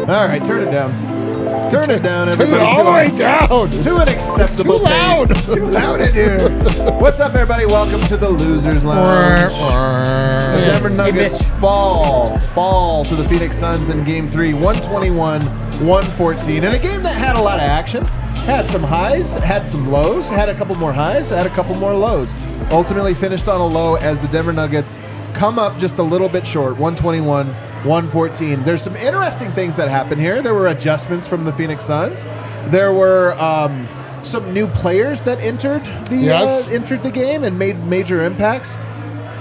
All right, turn it down. Turn it down, Turn everybody. it all the way down. To an acceptable It's too loud. pace. It's too loud in here. What's up, everybody? Welcome to the Losers Lounge. The Denver Nuggets fall to the Phoenix Suns in Game 3, 121-114. In a game that had a lot of action. Had some highs, had some lows, had a couple more highs, had a couple more lows. Ultimately finished on a low as the Denver Nuggets come up just a little bit short, 121-114. There's some interesting things that happened here. There were adjustments from the Phoenix Suns. There were some new players that entered the game and made major impacts.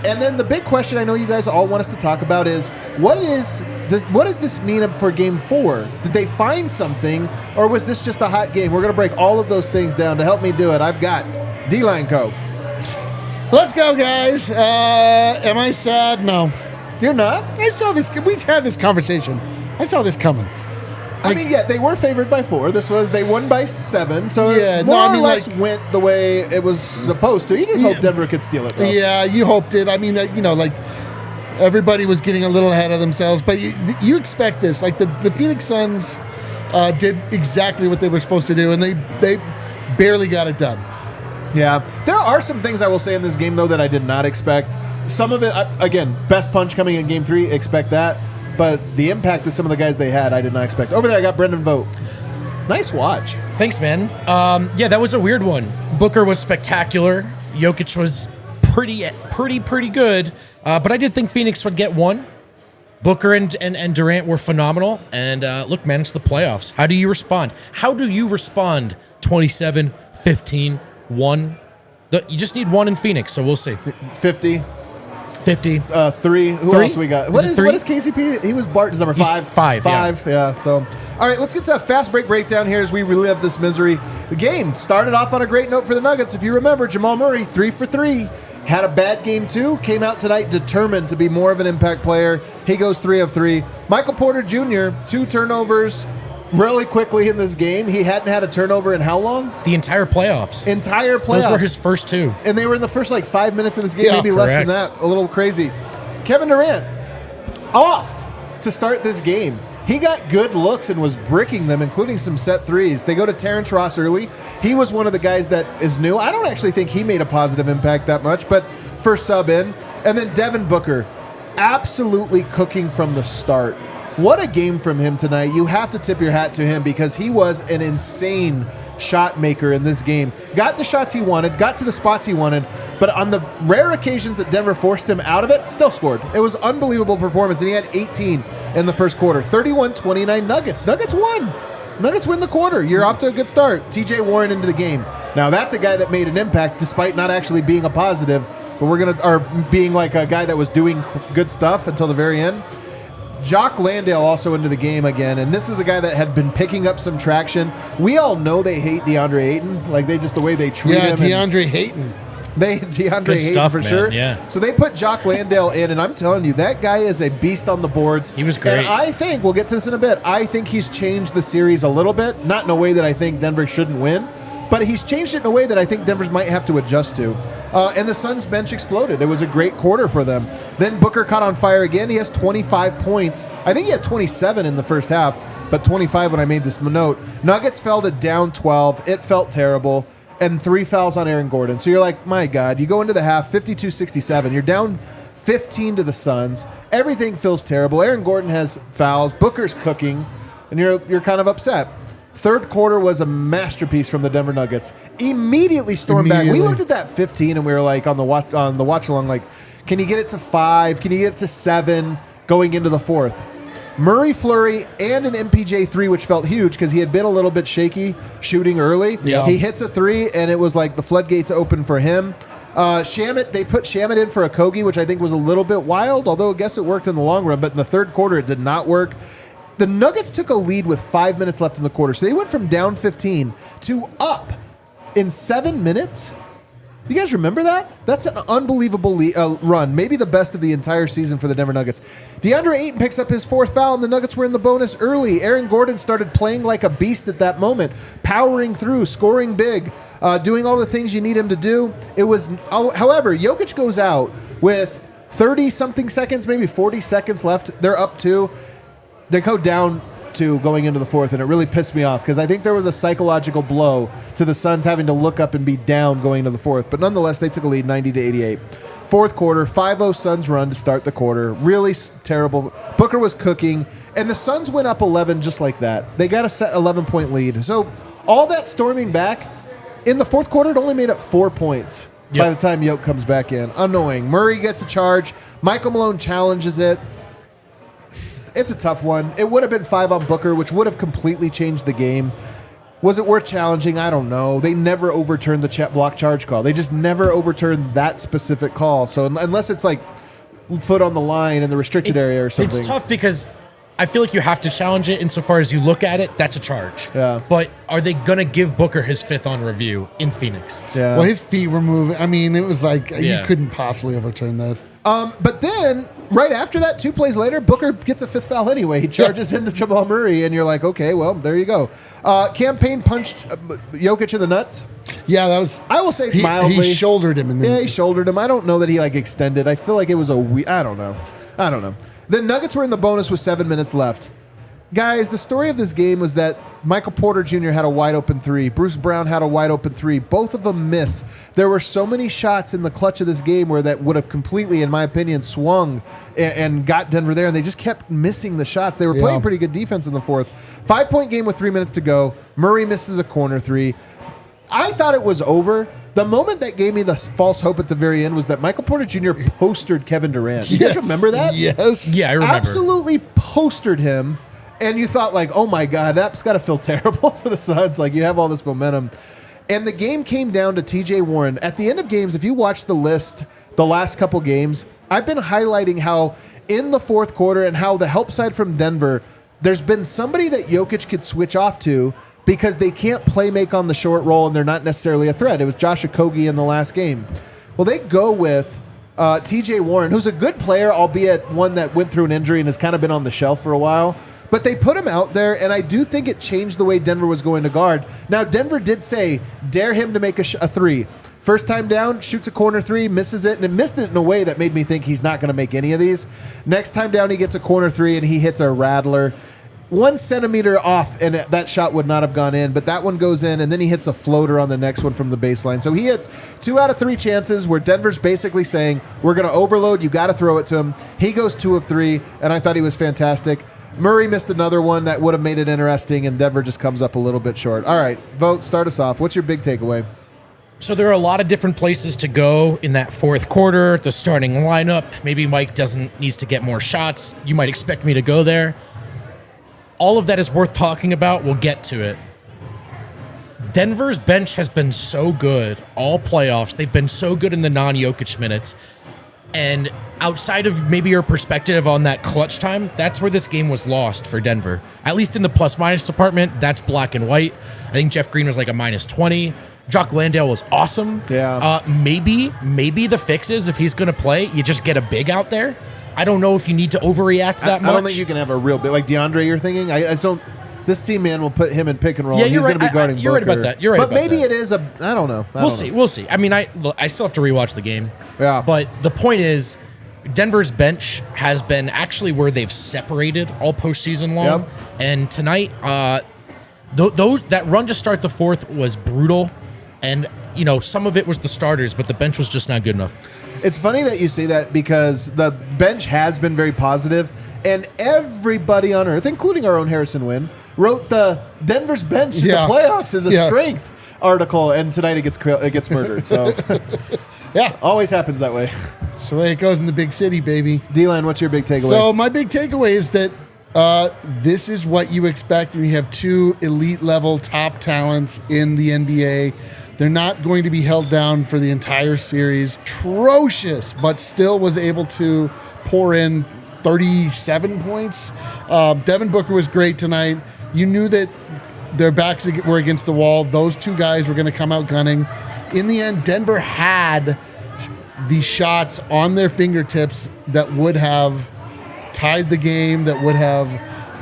And then the big question I know you guys all want us to talk about is what does this mean for Game 4? Did they find something, or was this just a hot game? We're going to break all of those things down. To help me do it, I've got D-Line Co. Let's go, guys. Am I sad? No. You're not? I saw this. We had this conversation. I saw this coming. I mean, yeah, they were favored by 4. They won by 7, so it more or less went the way it was supposed to. You just hope Denver could steal it, though. Yeah, you hoped it. I mean, everybody was getting a little ahead of themselves, but you expect this. Like, the Phoenix Suns did exactly what they were supposed to do, and they barely got it done. Yeah. There are some things I will say in this game, though, that I did not expect. Some of it, again, best punch coming in Game 3, expect that. But the impact of some of the guys they had, I did not expect. Over there, I got Brendan Vogt. Nice watch. Thanks, man. Yeah, that was a weird one. Booker was spectacular. Jokic was pretty good. But I did think Phoenix would get one. Booker and Durant were phenomenal. And look, man, it's the playoffs. How do you respond? 27-15, 1. You just need one in Phoenix, so we'll see. 50. 50. 3. Who else we got? What is KCP? He was Barton's number 5. 5, yeah. So, all right, let's get to a fast breakdown here as we relive this misery. The game started off on a great note for the Nuggets. If you remember, Jamal Murray, 3 for 3. Had a bad game, too. Came out tonight determined to be more of an impact player. He goes 3 of 3. Michael Porter Jr., 2 turnovers really quickly in this game. He hadn't had a turnover in how long? The entire playoffs. Those were his first 2. And they were in the first 5 minutes of this game, maybe less than that. A little crazy. Kevin Durant, off to start this game. He got good looks and was bricking them, including some set threes. They go to Terrence Ross early. He was one of the guys that is new. I don't actually think he made a positive impact that much, but first sub in. And then Devin Booker, absolutely cooking from the start. What a game from him tonight. You have to tip your hat to him because he was an insane shot maker in this game. Got the shots he wanted, got to the spots he wanted, but on the rare occasions that Denver forced him out of it, still scored. It was unbelievable performance, and he had 18 in the first quarter. 31-29 Nuggets. Nuggets won. Nuggets win the quarter. You're off to a good start. TJ Warren into the game. Now, that's a guy that made an impact despite not actually being a positive, but being like a guy that was doing good stuff until the very end. Jock Landale also into the game again, and this is a guy that had been picking up some traction. We all know they hate DeAndre Ayton, the way they treat him. Yeah, DeAndre Ayton. DeAndre Ayton for sure. Yeah. So they put Jock Landale in, and I'm telling you, that guy is a beast on the boards. He was great. And I think, we'll get to this in a bit, I think he's changed the series a little bit, not in a way that I think Denver shouldn't win, but he's changed it in a way that I think Denver might have to adjust to. And the Suns bench exploded. It was a great quarter for them. Then Booker caught on fire again. He has 25 points. I think he had 27 in the first half, but 25 when I made this note. Nuggets fell to down 12. It felt terrible. And 3 fouls on Aaron Gordon. So you're like, my God, you go into the half, 52-67. You're down 15 to the Suns. Everything feels terrible. Aaron Gordon has fouls. Booker's cooking. And you're kind of upset. Third quarter was a masterpiece from the Denver Nuggets. Immediately stormed back. We looked at that 15 and we were like on the watch along, like, can you get it to 5? Can you get it to 7 going into the fourth? Murray flurry and an MPJ 3, which felt huge because he had been a little bit shaky shooting early. Yeah. He hits a 3 and it was like the floodgates open for him. Shamet, they put Shamet in for a Kogi, which I think was a little bit wild, although I guess it worked in the long run. But in the third quarter, it did not work. The Nuggets took a lead with 5 minutes left in the quarter. So they went from down 15 to up in 7 minutes. You guys remember that? That's an unbelievable run. Maybe the best of the entire season for the Denver Nuggets. DeAndre Ayton picks up his 4th foul, and the Nuggets were in the bonus early. Aaron Gordon started playing like a beast at that moment, powering through, scoring big, doing all the things you need him to do. However, Jokic goes out with 30-something seconds, maybe 40 seconds left. They're up 2. They go down up 2 going into the fourth, and it really pissed me off because I think there was a psychological blow to the Suns having to look up and be down going into the fourth. But nonetheless, they took a lead 90-88. Fourth quarter, 5-0 Suns run to start the quarter. Really terrible. Booker was cooking, and the Suns went up 11 just like that. They got a 11-point lead. So all that storming back, in the fourth quarter, it only made up 4 points by the time Jokic comes back in. Annoying. Murray gets a charge. Michael Malone challenges it. It's a tough one. It would have been 5 on Booker, which would have completely changed the game. Was it worth challenging? I don't know. They never overturned the block charge call. They just never overturned that specific call. So unless it's like foot on the line in the restricted area or something. It's tough because I feel like you have to challenge it insofar as you look at it, that's a charge. Yeah. But are they going to give Booker his 5th on review in Phoenix? Yeah. Well, his feet were moving. I mean, it was like you couldn't possibly overturn that. But then, right after that, 2 plays later, Booker gets a 5th foul anyway. He charges into Jamal Murray, and you're like, okay, well, there you go. Campaign punched Jokic in the nuts. Yeah, that was. I will say mildly. He shouldered him. He shouldered him. I don't know that he extended. I feel like it was I don't know. The Nuggets were in the bonus with 7 minutes left. Guys, the story of this game was that Michael Porter Jr. had a wide open 3. Bruce Brown had a wide open 3. Both of them miss. There were so many shots in the clutch of this game where that would have completely, in my opinion, swung and got Denver there, and they just kept missing the shots. They were playing pretty good defense in the fourth. 5-point game with 3 minutes to go. Murray misses a corner 3. I thought it was over. The moment that gave me the false hope at the very end was that Michael Porter Jr. postered Kevin Durant. You guys remember that? Yes. Yeah, I remember. Absolutely postered him. And you thought, like, oh, my God, that's got to feel terrible for the Suns. Like, you have all this momentum. And the game came down to T.J. Warren. At the end of games, if you watch the list the last couple games, I've been highlighting how in the fourth quarter and how the help side from Denver, there's been somebody that Jokic could switch off to because they can't play make on the short roll and they're not necessarily a threat. It was Josh Okogie in the last game. Well, they go with T.J. Warren, who's a good player, albeit one that went through an injury and has kind of been on the shelf for a while. But they put him out there, and I do think it changed the way Denver was going to guard. Now, Denver did say, dare him to make a 3. First time down, shoots a corner 3, misses it, and it missed it in a way that made me think he's not going to make any of these. Next time down, he gets a corner 3, and he hits a rattler. 1 centimeter off, and that shot would not have gone in, but that one goes in, and then he hits a floater on the next one from the baseline. So he hits 2 out of 3 chances where Denver's basically saying, we're going to overload, you got to throw it to him. He goes 2 of 3, and I thought he was fantastic. Murray missed another one that would have made it interesting, and Denver just comes up a little bit short. All right, Vogt, start us off. What's your big takeaway? So there are a lot of different places to go in that fourth quarter. The starting lineup, maybe Mike needs to get more shots. You might expect me to go there. All of that is worth talking about. We'll get to it. Denver's bench has been so good all playoffs. They've been so good in the non-Jokic minutes. And outside of maybe your perspective on that clutch time, that's where this game was lost for Denver. At least in the plus-minus department, that's black and white. I think Jeff Green was like a -20. Jock Landale was awesome. Yeah. Maybe the fix is if he's going to play, you just get a big out there. I don't know if you need to overreact that much. I don't think you can have a real big, like DeAndre you're thinking. I just don't. This team, man, will put him in pick and roll. Yeah, He's going to be guarding You're right about that. You're right but about maybe that. it is a. I don't know. We'll see. We'll see. I mean, I still have to rewatch the game. Yeah. But the point is, Denver's bench has been actually where they've separated all postseason long. Yep. And tonight, that run to start the fourth was brutal. And, some of it was the starters, but the bench was just not good enough. It's funny that you say that because the bench has been very positive, and everybody on earth, including our own Harrison Wynn, wrote the Denver's bench in the playoffs as a strength article, and tonight it gets murdered. So, yeah, always happens that way. That's the way it goes in the big city, baby. D-Line, what's your big takeaway? So my big takeaway is that this is what you expect when you have 2 elite-level top talents in the NBA. They're not going to be held down for the entire series. Atrocious, but still was able to pour in 37 points. Devin Booker was great tonight. You knew that their backs were against the wall. Those 2 guys were going to come out gunning. In the end, Denver had the shots on their fingertips that would have tied the game, that would have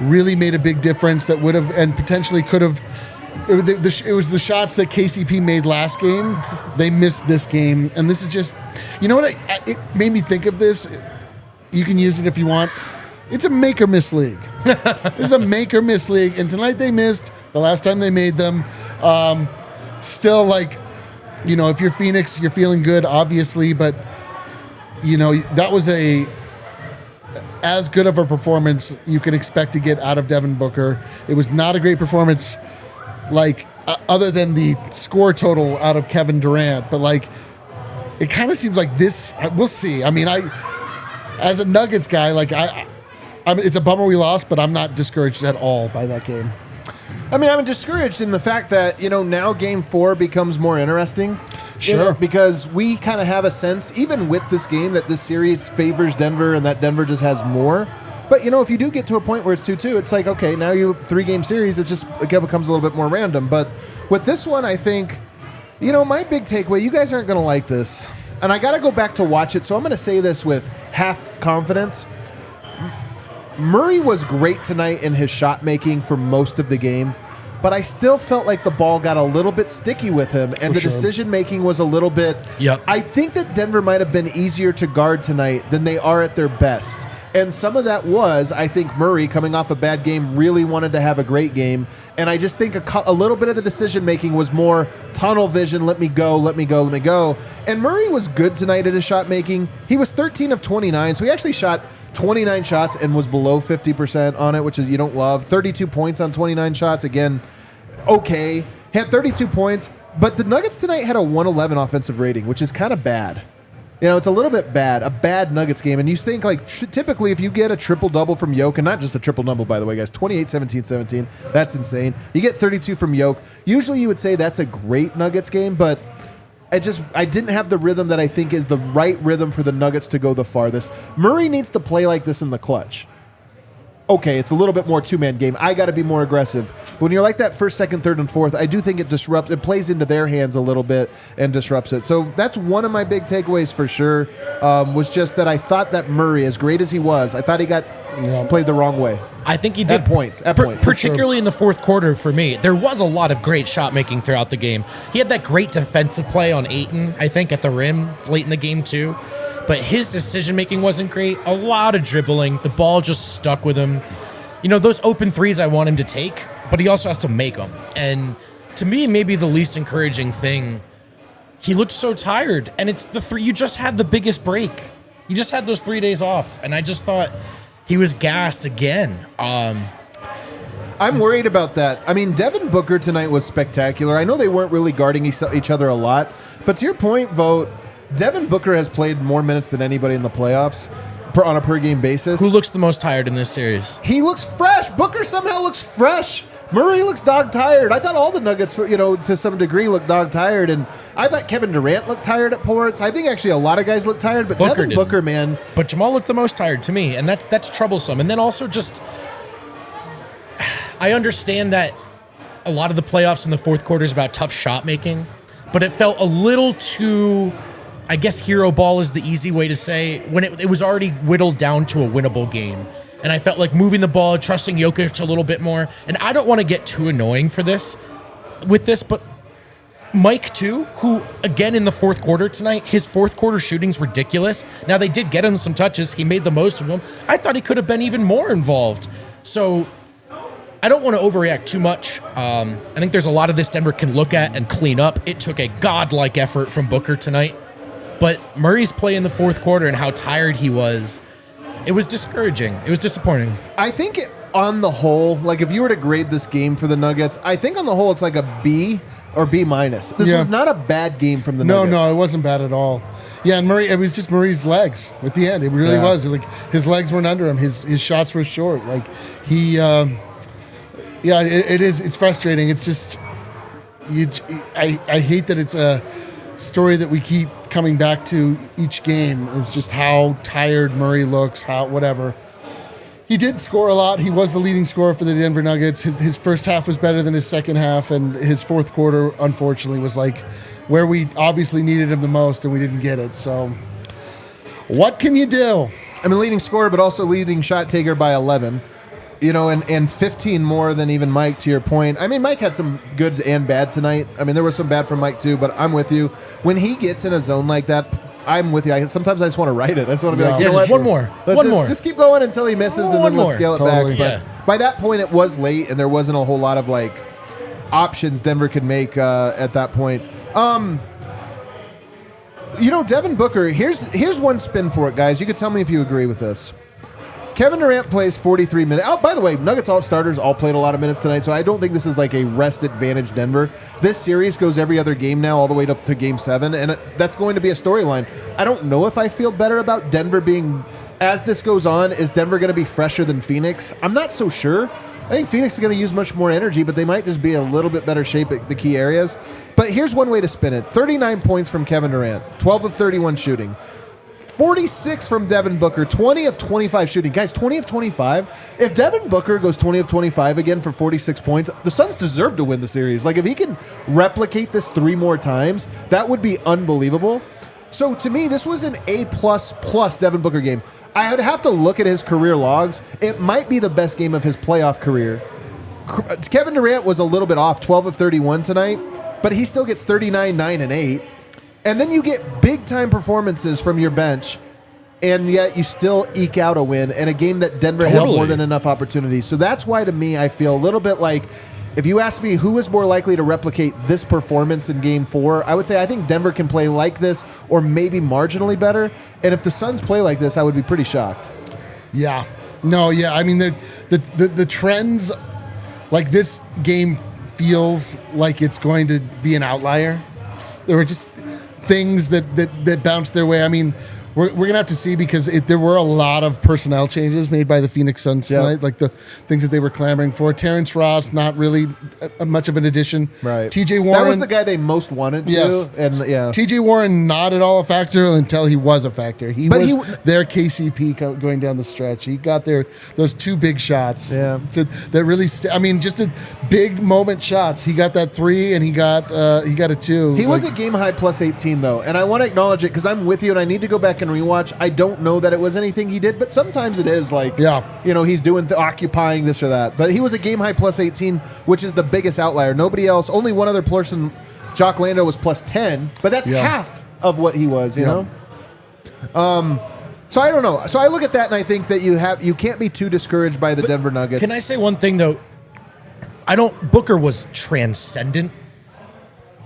really made a big difference, that would have and potentially could have. It was the shots that KCP made last game. They missed this game. And this is just, you know what? It made me think of this. You can use it if you want. It's a make or miss league. This is a make or miss league, and tonight they missed. The last time they made them, still like, if you're Phoenix, you're feeling good, obviously, but that was as good of a performance you could expect to get out of Devin Booker. It was not a great performance, like other than the score total out of Kevin Durant, but like it kind of seems like this. We'll see. I mean, as a Nuggets guy, like it's a bummer we lost, but I'm not discouraged at all by that game. I mean, I'm discouraged in the fact that, now Game 4 becomes more interesting. Sure. Because we kind of have a sense, even with this game, that this series favors Denver and that Denver just has more. But, if you do get to a point where it's 2-2, it's like, okay, now you 3-game series, it becomes a little bit more random. But with this one, I think, my big takeaway, you guys aren't going to like this. And I got to go back to watch it, so I'm going to say this with half confidence. Murray was great tonight in his shot making for most of the game, but I still felt like the ball got a little bit sticky with him, and decision making was a little bit. Yep. I think that Denver might have been easier to guard tonight than they are at their best. And some of that was, I think, Murray, coming off a bad game, really wanted to have a great game. And I just think a little bit of the decision-making was more tunnel vision, let me go. And Murray was good tonight at his shot-making. He was 13 of 29, so he actually shot 29 shots and was below 50% on it, which is you don't love. 32 points on 29 shots. Again, okay. He had 32 points, but the Nuggets tonight had a 111 offensive rating, which is kind of bad. It's a little bit bad, a bad Nuggets game. And you think, like, typically if you get a triple-double from Jokic, and not just a triple-double, by the way, guys, 28, 17, 17, that's insane. You get 32 from Jokic. Usually you would say that's a great Nuggets game, but I didn't have the rhythm that I think is the right rhythm for the Nuggets to go the farthest. Murray needs to play like this in the clutch. Okay, it's a little bit more two-man game. I got to be more aggressive. But when you're like that first, second, third, and fourth, I do think it plays into their hands a little bit and disrupts it. So that's one of my big takeaways for sure, was just that I thought that Murray, as great as he was, I thought he got played the wrong way. I think he did. At points. Particularly in the fourth quarter for me. There was a lot of great shot making throughout the game. He had that great defensive play on Ayton, I think, at the rim late in the game too. But his decision-making wasn't great. A lot of dribbling. The ball just stuck with him. Those open threes I want him to take, but he also has to make them. And to me, maybe the least encouraging thing, he looked so tired. And it's the three. You just had the biggest break. You just had those 3 days off. And I just thought he was gassed again. I'm worried about that. I mean, Devin Booker tonight was spectacular. I know they weren't really guarding each other a lot. But to your point, Vogt, Devin Booker has played more minutes than anybody in the playoffs on a per-game basis. Who looks the most tired in this series? He looks fresh. Booker somehow looks fresh. Murray looks dog-tired. I thought all the Nuggets, to some degree, looked dog-tired. And I thought Kevin Durant looked tired at points. I think actually a lot of guys looked tired, but Devin Booker, man. But Jamal looked the most tired to me, and that's troublesome. And then also just, I understand that a lot of the playoffs in the fourth quarter is about tough shot making, but it felt a little too, I guess hero ball is the easy way to say, when it was already whittled down to a winnable game. And I felt like moving the ball, trusting Jokic a little bit more. And I don't want to get too annoying with this, but Mike too, who again in the fourth quarter tonight, his fourth quarter shooting's ridiculous. Now they did get him some touches. He made the most of them. I thought he could have been even more involved. So I don't want to overreact too much. I think there's a lot of this Denver can look at and clean up. It took a godlike effort from Booker tonight. But Murray's play in the fourth quarter and how tired he was, it was discouraging. It was disappointing. I think on the whole, like if you were to grade this game for the Nuggets, I think on the whole it's like a B or B minus. This was not a bad game from the Nuggets. No, it wasn't bad at all. Yeah, and Murray, it was just Murray's legs at the end. It really was. It was like his legs weren't under him. His shots were short. Like he, it's frustrating. It's just, I hate that it's a story that we keep coming back to each game is just how tired Murray looks, whatever. He did score a lot. He was the leading scorer for the Denver Nuggets. His first half was better than his second half, and his fourth quarter, unfortunately, was like where we obviously needed him the most, and we didn't get it. So what can you do? I mean, leading scorer, but also leading shot taker by 11. And 15 more than even Mike, to your point. I mean, Mike had some good and bad tonight. I mean, there was some bad from Mike, too, but I'm with you. When he gets in a zone like that, I'm with you. Sometimes I just want to write it. I just want to be like, one more. Let's just keep going until he misses, and then let's scale it back. But by that point it was late and there wasn't a whole lot of like options Denver could make at that point. Devin Booker, here's one spin for it, guys. You can tell me if you agree with this. Kevin Durant plays 43 minutes. Oh, by the way, Nuggets all-starters all played a lot of minutes tonight, so I don't think this is like a rest advantage Denver. This series goes every other game now, all the way up to Game 7, and that's going to be a storyline. I don't know if I feel better about Denver being, as this goes on, is Denver going to be fresher than Phoenix? I'm not so sure. I think Phoenix is going to use much more energy, but they might just be a little bit better shape at the key areas. But here's one way to spin it. 39 points from Kevin Durant, 12 of 31 shooting. 46 from Devin Booker, 20 of 25 shooting. Guys, 20 of 25. If Devin Booker goes 20 of 25 again for 46 points, the Suns deserve to win the series. Like, if he can replicate this 3 more times, that would be unbelievable. So, to me, this was an A++ Devin Booker game. I would have to look at his career logs. It might be the best game of his playoff career. Kevin Durant was a little bit off, 12 of 31 tonight, but he still gets 39, 9, and 8. And then you get big-time performances from your bench, and yet you still eke out a win in a game that Denver had more than enough opportunities. So that's why, to me, I feel a little bit like, if you ask me who is more likely to replicate this performance in Game 4, I would say I think Denver can play like this or maybe marginally better. And if the Suns play like this, I would be pretty shocked. Yeah. No, yeah. I mean, the trends, like this game feels like it's going to be an outlier. There were just things that bounced their way. I mean, we're going to have to see because there were a lot of personnel changes made by the Phoenix Suns tonight, like the things that they were clamoring for. Terrence Ross, not really much of an addition. Right. TJ Warren. That was the guy they most wanted to. Yes. And TJ Warren, not at all a factor until he was a factor. He was their KCP going down the stretch. He got those 2 big shots. Yeah. That really, just a big moment shots. He got that 3 and he got a 2. He was a game high plus 18 though, and I want to acknowledge it because I'm with you, and I need to go back and rewatch. I don't know that it was anything he did, but sometimes it is like, he's doing occupying this or that. But he was a game high plus 18, which is the biggest outlier. Nobody else, only one other person, Jock Landale, was plus 10, but that's half of what he was, you know? So I don't know. So I look at that and I think that you can't be too discouraged by the Denver Nuggets. Can I say one thing though? Booker was transcendent.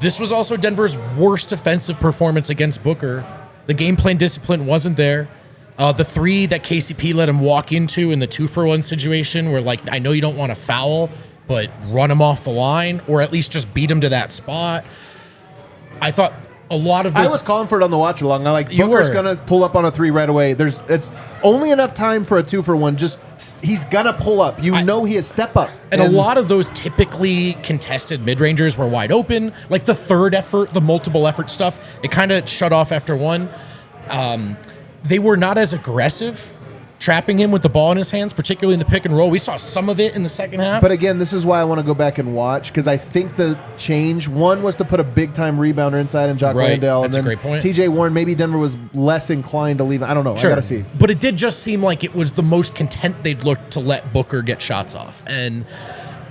This was also Denver's worst offensive performance against Booker. The game plan discipline wasn't there. The 3 that KCP let him walk into in the 2-for-1 situation where, like, I know you don't want to foul, but run him off the line or at least just beat him to that spot. I thought a lot of this... I was calling for it on the watch along. I'm like, Booker's going to pull up on a 3 right away. It's only enough time for a 2-for-1. Just he's going to pull up. He is step up. And a lot of those typically contested mid-rangers were wide open. Like the third effort, the multiple effort stuff, it kind of shut off after 1. They were not as aggressive trapping him with the ball in his hands, particularly in the pick and roll. We saw some of it in the second half. But again, this is why I want to go back and watch, because I think the change, one was to put a big-time rebounder inside and Jock Landale. That's and then a great point. TJ Warren, maybe Denver was less inclined to leave. I don't know. Sure. I got to see. But it did just seem like it was the most content they'd looked to let Booker get shots off. And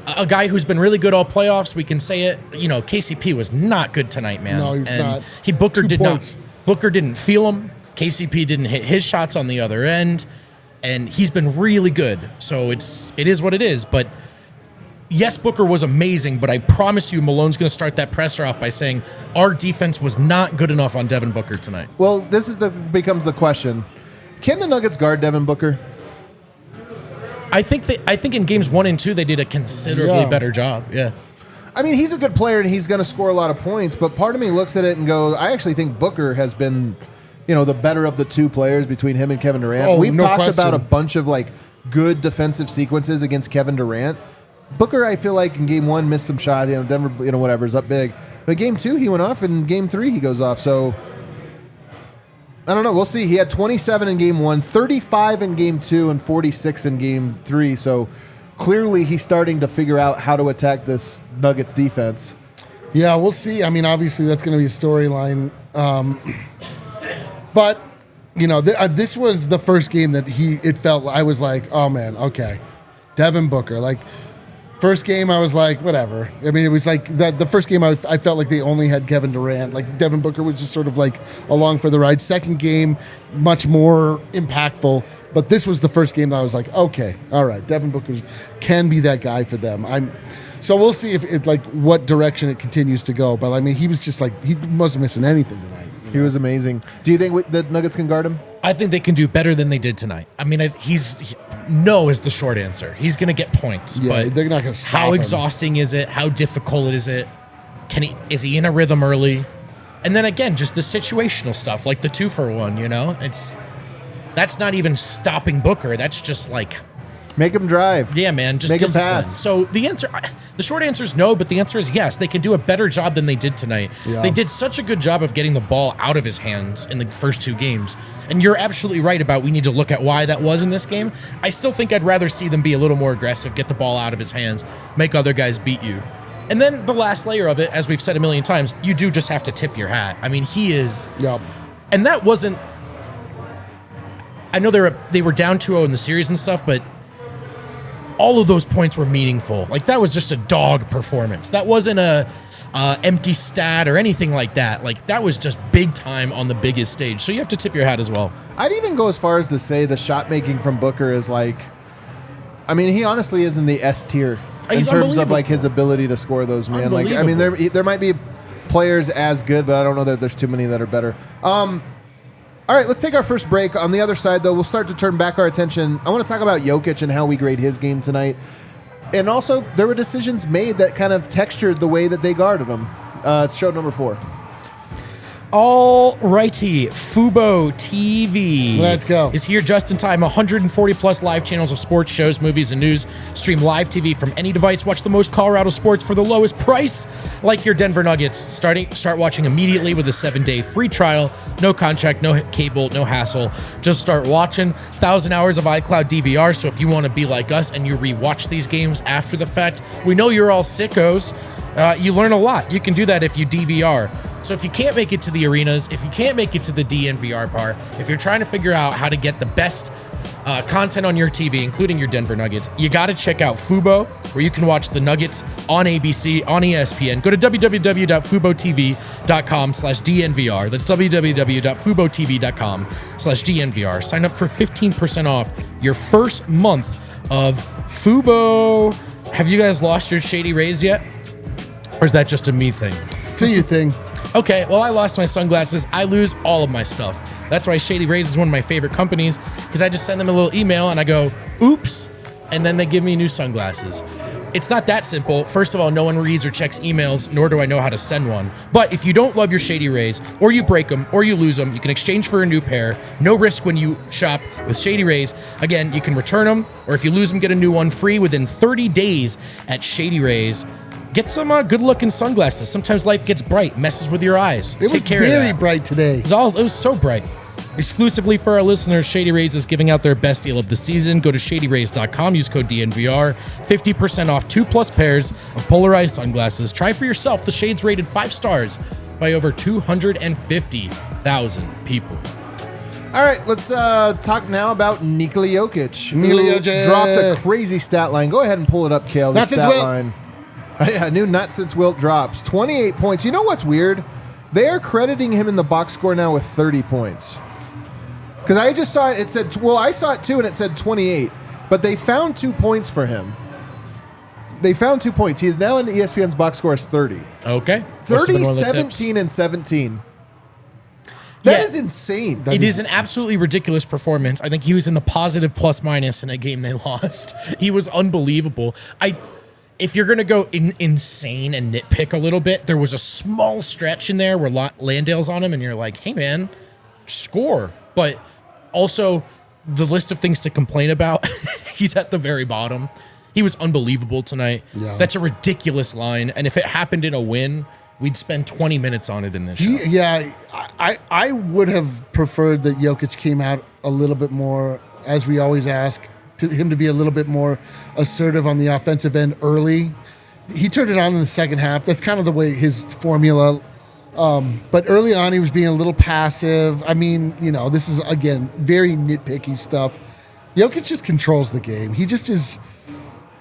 a guy who's been really good all playoffs, we can say it, KCP was not good tonight, man. No, he was not. Booker 2 did points. not. Booker didn't feel him. KCP didn't hit his shots on the other end. And he's been really good. So it is what it is. But yes, Booker was amazing, but I promise you Malone's going to start that presser off by saying our defense was not good enough on Devin Booker tonight. Well, this becomes the question. Can the Nuggets guard Devin Booker? I think in games 1 and 2 they did a considerably better job. Yeah. I mean, he's a good player and he's going to score a lot of points, but part of me looks at it and goes, I actually think Booker has been, the better of the 2 players between him and Kevin Durant. We've talked about a bunch of good defensive sequences against Kevin Durant. Booker, I feel like in game 1 missed some shots. Denver, whatever, is up big. But game 2 he went off, and game 3 he goes off. So I don't know. We'll see. He had 27 in game 1, 35 in game 2, and 46 in game 3. So clearly he's starting to figure out how to attack this Nuggets defense. Yeah, we'll see. I mean, obviously that's going to be a storyline. But, this was the first game that I was like, oh man, okay. Devin Booker. First game, I was like, whatever. I mean, it was like the first game, I felt like they only had Kevin Durant. Like, Devin Booker was just sort of like along for the ride. Second game, much more impactful. But this was the first game that I was like, okay, all right, Devin Booker can be that guy for them. So we'll see if it, like, what direction it continues to go. But I mean, he was just like, he wasn't missing anything tonight. He was amazing. Do you think the Nuggets can guard him? I think they can do better than they did tonight. I mean, no is the short answer. He's going to get points. Yeah, but they're not going to stop how him. exhausting is it? How difficult is it? Is he in a rhythm early? And then again, just the situational stuff, like the 2-for-1. You know, that's not even stopping Booker. That's just like make him drive. Yeah, man, just make him discipline. pass. So the short answer is no, but the answer is yes. They can do a better job than they did tonight. Yeah. They did such a good job of getting the ball out of his hands in the first 2 games. And you're absolutely right about we need to look at why that was in this game. I still think I'd rather see them be a little more aggressive, get the ball out of his hands, make other guys beat you. And then the last layer of it, as we've said a million times, you do just have to tip your hat. I mean, he is... Yep. And that wasn't... I know they were down 2-0 in the series and stuff, but all of those points were meaningful. Like, that was just a dog performance. That wasn't a empty stat or anything like that. Like, that was just big time on the biggest stage. So you have to tip your hat as well. I'd even go as far as to say the shot making from Booker is like, I mean, he honestly is in the S tier in terms of like his ability to score those, man. Like, I mean, there might be players as good, but I don't know that there's too many that are better. All right, let's take our first break. On the other side, though, we'll start to turn back our attention. I want to talk about Jokic and how we grade his game tonight. And also, there were decisions made that kind of textured the way that they guarded him. It's show number 4. All righty, Fubo TV. Let's go. Is here just in time. 140 plus live channels of sports, shows, movies, and news. Stream live TV from any device. Watch the most Colorado sports for the lowest price. Like your Denver Nuggets. Start watching immediately with a 7-day free trial. No contract, no cable, no hassle. Just start watching. 1,000 hours of iCloud DVR. So if you want to be like us and you rewatch these games after the fact, we know you're all sickos. You learn a lot. You can do that if you DVR. So if you can't make it to the arenas, if you can't make it to the DNVR Bar, if you're trying to figure out how to get the best content on your TV, including your Denver Nuggets, you got to check out Fubo, where you can watch the Nuggets on ABC, on ESPN. Go to www.fubotv.com/DNVR. That's www.fubotv.com/DNVR. Sign up for 15% off your first month of Fubo. Have you guys lost your Shady Rays yet? Or is that just a me thing? Do you thing? Okay, well, I lost my sunglasses. I lose all of my stuff. That's why Shady Rays is one of my favorite companies, because I just send them a little email and I go, oops, and then they give me new sunglasses. It's not that simple. First of all, no one reads or checks emails, nor do I know how to send one. But if you don't love your Shady Rays, or you break them, or you lose them, you can exchange for a new pair. No risk when you shop with Shady Rays. Again, you can return them, or if you lose them, get a new one free within 30 days at Shady Rays. Get some good-looking sunglasses. Sometimes life gets bright, messes with your eyes. It was very bright today. It was so bright. Exclusively for our listeners, Shady Rays is giving out their best deal of the season. Go to shadyrays.com, use code DNVR, 50% off 2+ pairs of polarized sunglasses. Try for yourself. The shades rated 5 stars by over 250,000 people. All right, let's talk now about Nikola Jokic. Nikola who Jokic dropped a crazy stat line. Go ahead and pull it up, Kale. The stat line. Yeah, new not since Wilt drops. 28 points. You know what's weird? They are crediting him in the box score now with 30 points. Because I just saw it. It said, well, I saw it too, and it said 28. But they found 2 points for him. They found 2 points. He is now in ESPN's box score as 30. Okay. 30, 17, and 17. That is insane. It is an absolutely ridiculous performance. I think he was in the positive plus-minus in a game they lost. He was unbelievable. If you're going to go insane and nitpick a little bit, there was a small stretch in there where Landale's on him, and you're like, hey, man, score. But also, the list of things to complain about, he's at the very bottom. He was unbelievable tonight. Yeah. That's a ridiculous line. And if it happened in a win, we'd spend 20 minutes on it in this show. Yeah, I would have preferred that Jokic came out a little bit more, as we always ask, to him to be a little bit more assertive on the offensive end early. He turned it on in the second half. That's kind of the way his formula. But early on, he was being a little passive. I mean, this is, again, very nitpicky stuff. Jokic just controls the game. He just is.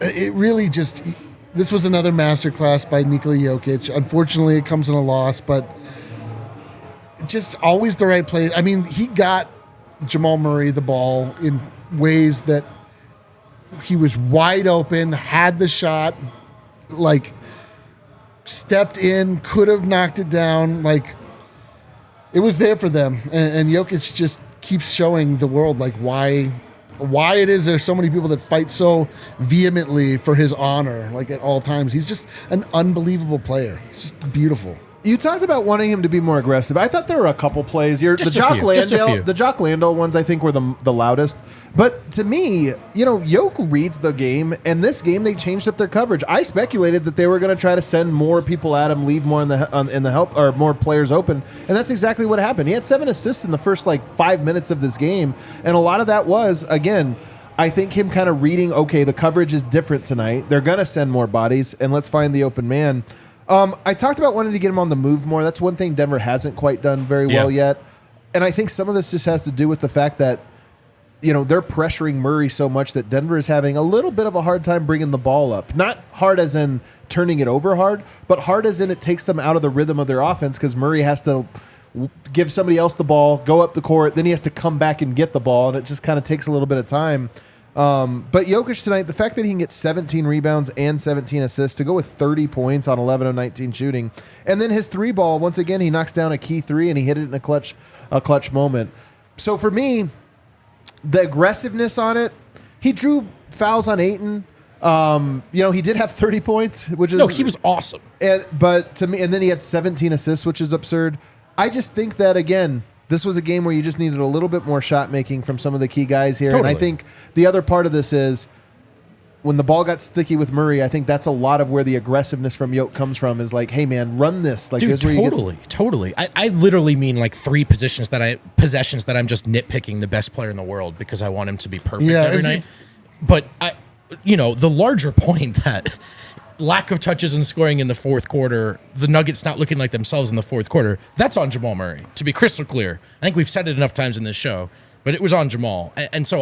It really just. this was another masterclass by Nikola Jokic. Unfortunately, it comes in a loss, but just always the right play. I mean, he got Jamal Murray the ball in ways that he was wide open, had the shot, like stepped in, could have knocked it down. Like it was there for them. And Jokic just keeps showing the world like why it is there's so many people that fight so vehemently for his honor, like at all times. He's just an unbelievable player. It's just beautiful. You talked about wanting him to be more aggressive. I thought there were a couple plays. The Jock Landale ones I think were the loudest. But to me, Yoke reads the game, and this game they changed up their coverage. I speculated that they were going to try to send more people at him, leave more in the help, or more players open, and that's exactly what happened. He had 7 assists in the first 5 minutes of this game, and a lot of that was, again, I think him kind of reading, okay, the coverage is different tonight. They're going to send more bodies, and let's find the open man. I talked about wanting to get him on the move more. That's one thing Denver hasn't quite done very well yet. And I think some of this just has to do with the fact that, they're pressuring Murray so much that Denver is having a little bit of a hard time bringing the ball up. Not hard as in turning it over hard, but hard as in it takes them out of the rhythm of their offense because Murray has to give somebody else the ball, go up the court, then he has to come back and get the ball, and it just kind of takes a little bit of time. But Jokic tonight, the fact that he can get 17 rebounds and 17 assists to go with 30 points on 11 of 19 shooting, and then his 3-ball, once again, he knocks down a key 3 and he hit it in a clutch moment. So for me, the aggressiveness on it, he drew fouls on Ayton. He did have 30 points, which is he was awesome. But to me, and then he had 17 assists, which is absurd. I just think that again, this was a game where you just needed a little bit more shot making from some of the key guys here. Totally. And I think the other part of this is when the ball got sticky with Murray, I think that's a lot of where the aggressiveness from Yoke comes from is like, hey man, run this. Like, dude, this where totally. I literally mean 3 possessions that I'm just nitpicking the best player in the world because I want him to be perfect every night. But the larger point that lack of touches and scoring in the fourth quarter, the Nuggets not looking like themselves in the fourth quarter, that's on Jamal Murray, to be crystal clear. I think we've said it enough times in this show, but it was on Jamal. And so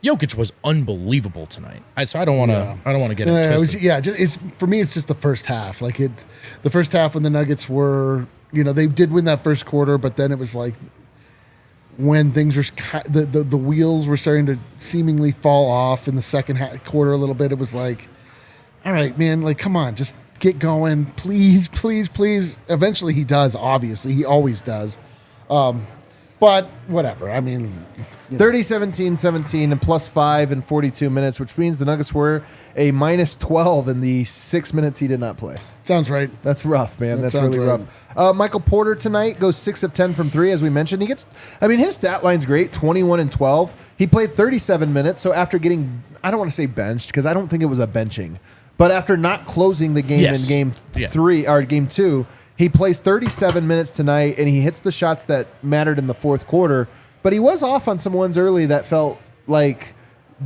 Jokic was unbelievable tonight. So I don't want to get it twisted. For me, it's just the first half. The first half when the Nuggets were, they did win that first quarter, but then it was like when things were, the wheels were starting to seemingly fall off in the second quarter a little bit. It was like, all right, man, come on, just get going. Please, please, please. Eventually he does, obviously. He always does. But whatever. I mean, 30, 17, 17, and +5 in 42 minutes, which means the Nuggets were a -12 in the 6 minutes he did not play. Sounds right. That's rough, man. That's really rough. Michael Porter tonight goes 6 of 10 from 3, as we mentioned. His stat line's great, 21 and 12. He played 37 minutes, so after getting, I don't want to say benched, because I don't think it was a benching, but after not closing the game in game 3 or game 2, he plays 37 minutes tonight, and he hits the shots that mattered in the fourth quarter. But he was off on some ones early that felt like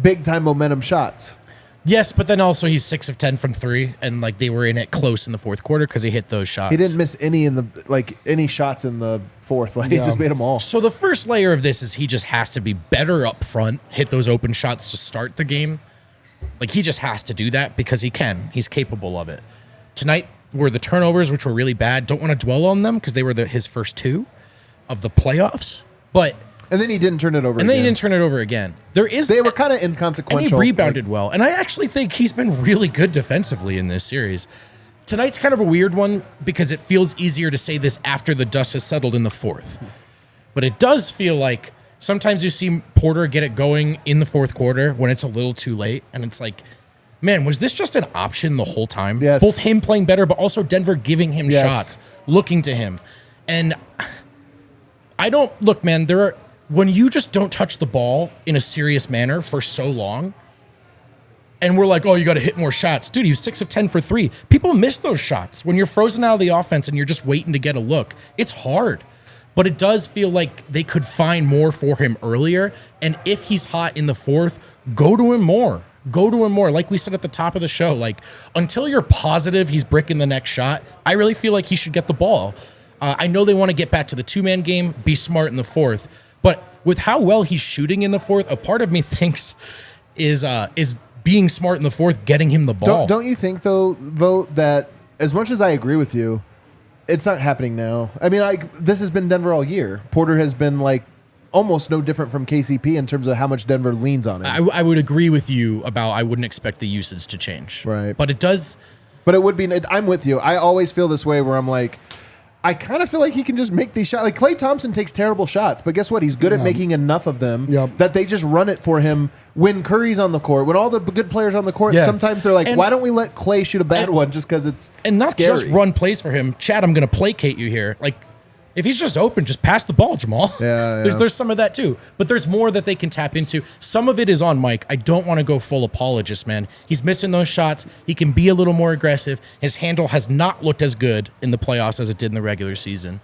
big-time momentum shots. Yes, but then also he's 6 of 10 from 3, and they were in it close in the fourth quarter because he hit those shots. He didn't miss any any shots in the fourth. He just made them all. So the first layer of this is he just has to be better up front, hit those open shots to start the game. He just has to do that because he can. He's capable of it. Tonight were the turnovers, which were really bad. Don't want to dwell on them because they were his first 2 of the playoffs. And then he didn't turn it over again. They were kind of inconsequential. And he rebounded well. And I actually think he's been really good defensively in this series. Tonight's kind of a weird one because it feels easier to say this after the dust has settled in the fourth. But it does feel like sometimes you see Porter get it going in the fourth quarter when it's a little too late. And it's like, man, was this just an option the whole time? Yes. Both him playing better, but also Denver giving him shots, looking to him. And I don't, look, man, when you just don't touch the ball in a serious manner for so long, and we're like, oh, you got to hit more shots. Dude, he was 6 of 10 for 3. People miss those shots. When you're frozen out of the offense and you're just waiting to get a look, it's hard. But it does feel like they could find more for him earlier. And if he's hot in the fourth, go to him more. Go to him more. Like we said at the top of the show, until you're positive he's bricking the next shot, I really feel like he should get the ball. I know they want to get back to the 2-man game, be smart in the fourth. But with how well he's shooting in the fourth, a part of me thinks is being smart in the fourth, getting him the ball. Don't you think, though, Vogt, that as much as I agree with you, it's not happening now. I mean, this has been Denver all year. Porter has been almost no different from KCP in terms of how much Denver leans on it. I would agree with you about I wouldn't expect the usage to change. Right. But it does. But it would be. I'm with you. I always feel this way where I'm like, I kind of feel like he can just make these shots. Like Klay Thompson takes terrible shots, but guess what? He's good at making enough of them that they just run it for him when Curry's on the court. When all the good players are on the court, sometimes they're like, why don't we let Klay shoot a bad one just because it's scary. Just run plays for him. Chad, I'm going to placate you here. Like, if he's just open, just pass the ball, Jamal. Yeah. There's some of that too. But there's more that they can tap into. Some of it is on Mike. I don't want to go full apologist, man. He's missing those shots. He can be a little more aggressive. His handle has not looked as good in the playoffs as it did in the regular season.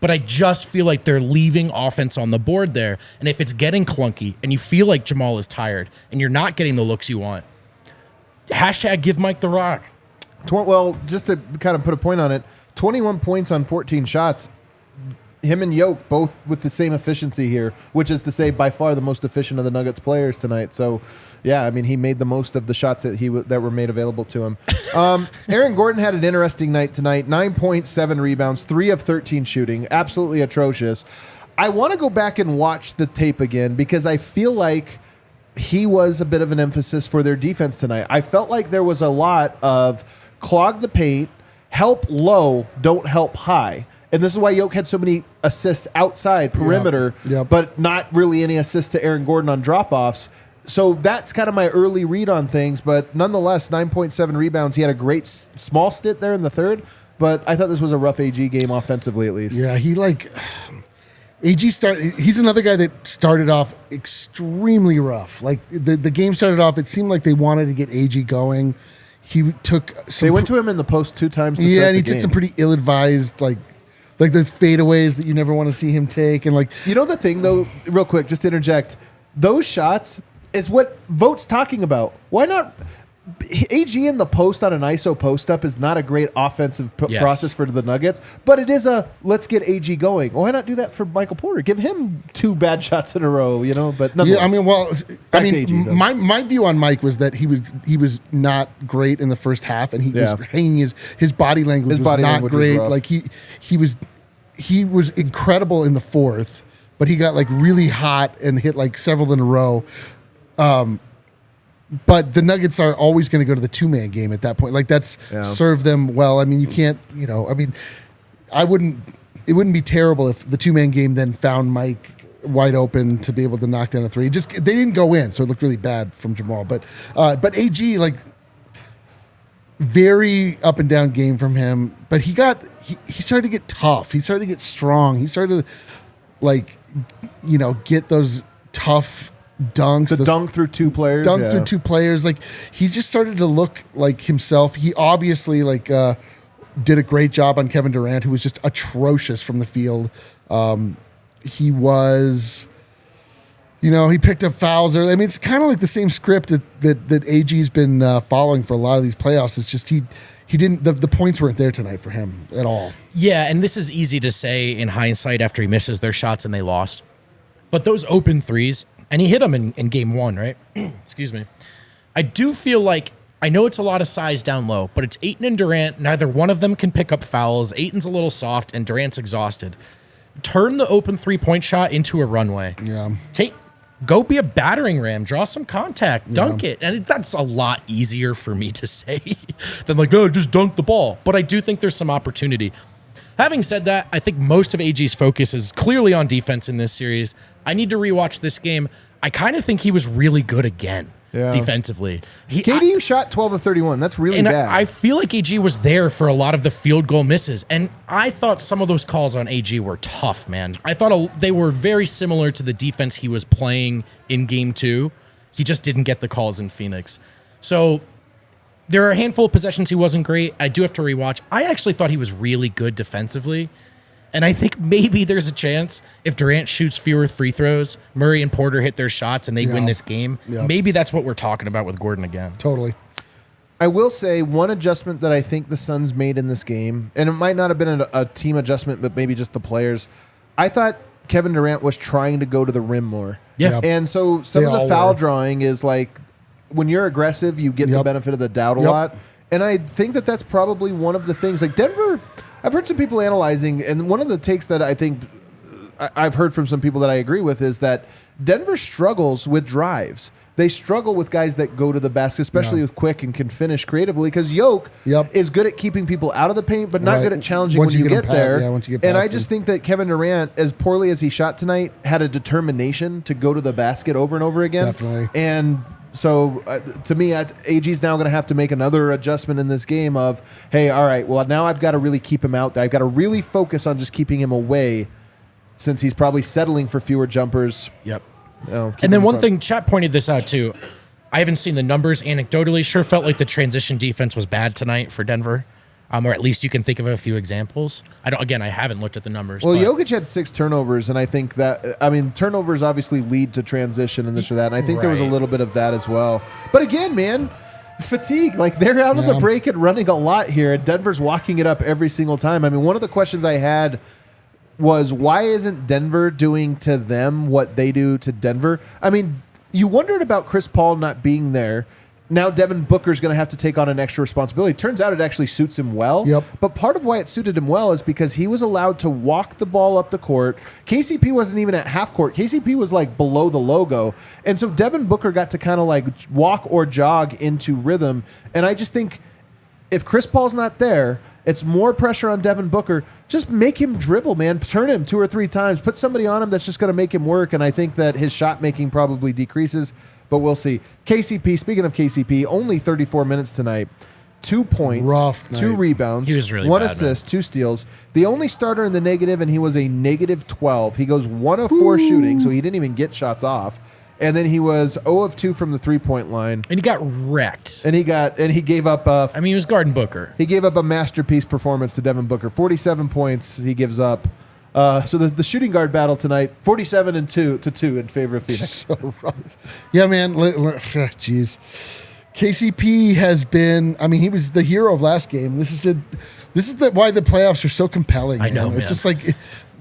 But I just feel like they're leaving offense on the board there. And if it's getting clunky and you feel like Jamal is tired and you're not getting the looks you want, hashtag give Mike the rock. Well, just to kind of put a point on it, 21 points on 14 shots. Him and Jokic both with the same efficiency here, which is to say by far the most efficient of the Nuggets players tonight. So, yeah, I mean, he made the most of the shots that that were made available to him. Aaron Gordon had an interesting night tonight. 9.7 rebounds, 3 of 13 shooting. Absolutely atrocious. I want to go back and watch the tape again because I feel like he was a bit of an emphasis for their defense tonight. I felt like there was a lot of clog the paint, help low, don't help high. And this is why Jokic had so many assists outside perimeter, but not really any assists to Aaron Gordon on drop-offs. So that's kind of my early read on things. But nonetheless, 9.7 rebounds. He had a great small stint there in the third, but I thought this was a rough AG game offensively at least. Yeah, he's another guy that started off extremely rough. Like the game started off, it seemed like they wanted to get AG going. He took some. They went to him in the post 2 times. And he took some pretty ill-advised like those fadeaways that you never want to see him take. And the thing though, real quick, just to interject, those shots is what Vogt's talking about. Why not? AG in the post on an ISO post up is not a great offensive process for the Nuggets, but it is let's get AG going. Why not do that for Michael Porter? Give him 2 bad shots in a row, But my view on Mike was that he was not great in the first half, and he was hanging his body language was not great. Like he was incredible in the fourth, but he got really hot and hit several in a row. But the Nuggets are always going to go to the 2-man game at that point. That's served them well. I mean, you can't, it wouldn't be terrible if the 2-man game then found Mike wide open to be able to knock down a 3. They didn't go in, so it looked really bad from Jamal. But AG, very up and down game from him. But he started to get tough. He started to get strong. He started to, get those tough dunks. Dunk through 2 players. Through 2 players. He just started to look like himself. He obviously did a great job on Kevin Durant, who was just atrocious from the field. He was, he picked up fouls early. I mean, it's kind of like the same script that AG's been following for a lot of these playoffs. It's just he didn't. The points weren't there tonight for him at all. Yeah, and this is easy to say in hindsight after he misses their shots and they lost. But those open threes. And he hit them in game 1, right? Excuse me. I do feel like, I know it's a lot of size down low, but it's Ayton and Durant. Neither one of them can pick up fouls. Ayton's a little soft, and Durant's exhausted. Turn the open 3-point shot into a runway. Yeah. Go be a battering ram. Draw some contact. Dunk it. And that's a lot easier for me to say than just dunk the ball. But I do think there's some opportunity. Having said that, I think most of AG's focus is clearly on defense in this series. I need to rewatch this game. I kind of think he was really good again defensively. KD shot 12 of 31. That's really bad. I feel like AG was there for a lot of the field goal misses. And I thought some of those calls on AG were tough, man. I thought they were very similar to the defense he was playing in game 2. He just didn't get the calls in Phoenix. So there are a handful of possessions he wasn't great. I do have to rewatch. I actually thought he was really good defensively. And I think maybe there's a chance if Durant shoots fewer free throws, Murray and Porter hit their shots and they win this game. Yeah. Maybe that's what we're talking about with Gordon again. Totally. I will say one adjustment that I think the Suns made in this game, and it might not have been a team adjustment, but maybe just the players. I thought Kevin Durant was trying to go to the rim more. Yeah. And so some of the foul drawing is when you're aggressive, you get the benefit of the doubt a lot. And I think that that's probably one of the things. Like Denver, I've heard some people analyzing, and one of the takes that I think I've heard from some people that I agree with is that Denver struggles with drives. They struggle with guys that go to the basket, especially with quick and can finish creatively, because Jokic is good at keeping people out of the paint, but not good at challenging once when you get there. Yeah, once you get past and I just think that Kevin Durant, as poorly as he shot tonight, had a determination to go to the basket over and over again. Definitely. And so, to me, AG's now going to have to make another adjustment in this game of, hey, all right, well, now I've got to really keep him out there. I've got to really focus on just keeping him away, since he's probably settling for fewer jumpers. Yep. And then one thing, chat pointed this out too. I haven't seen the numbers anecdotally. Sure felt like the transition defense was bad tonight for Denver. Or at least you can think of a few examples. I haven't looked at the numbers. Well, Jokic had 6 turnovers, and I think that, turnovers obviously lead to transition and this or that, and I think there was a little bit of that as well. But again, man, fatigue. Like, they're out on the break and running a lot here, and Denver's walking it up every single time. I mean, one of the questions I had was, why isn't Denver doing to them what they do to Denver? I mean, you wondered about Chris Paul not being there. Now Devin Booker's going to have to take on an extra responsibility. Turns out it actually suits him well. Yep. But part of why it suited him well is because he was allowed to walk the ball up the court. KCP wasn't even at half court. KCP was like below the logo. And so Devin Booker got to kind of like walk or jog into rhythm. And I just think if Chris Paul's not there, it's more pressure on Devin Booker. Just make him dribble, man. Turn him 2 or 3 times. Put somebody on him that's just going to make him work, and I think that his shot making probably decreases, but we'll see. KCP, speaking of KCP, only 34 minutes tonight. 2 points, Rough 2 rebounds, he was really 1 bad, assist, 2 steals. The only starter in the negative, and he was a negative 12. He goes 1 of 4 shooting, so he didn't even get shots off. And then he was 0 of 2 from the 3-point line. And he got wrecked. And he gave up he was guarding Booker. He gave up a masterpiece performance to Devin Booker. 47 points he gives up. So the shooting guard battle tonight, 47-2 in favor of Phoenix. So rough. Yeah, man. Jeez. KCP has been, he was the hero of last game. This is why the playoffs are so compelling. I know, man. It's just like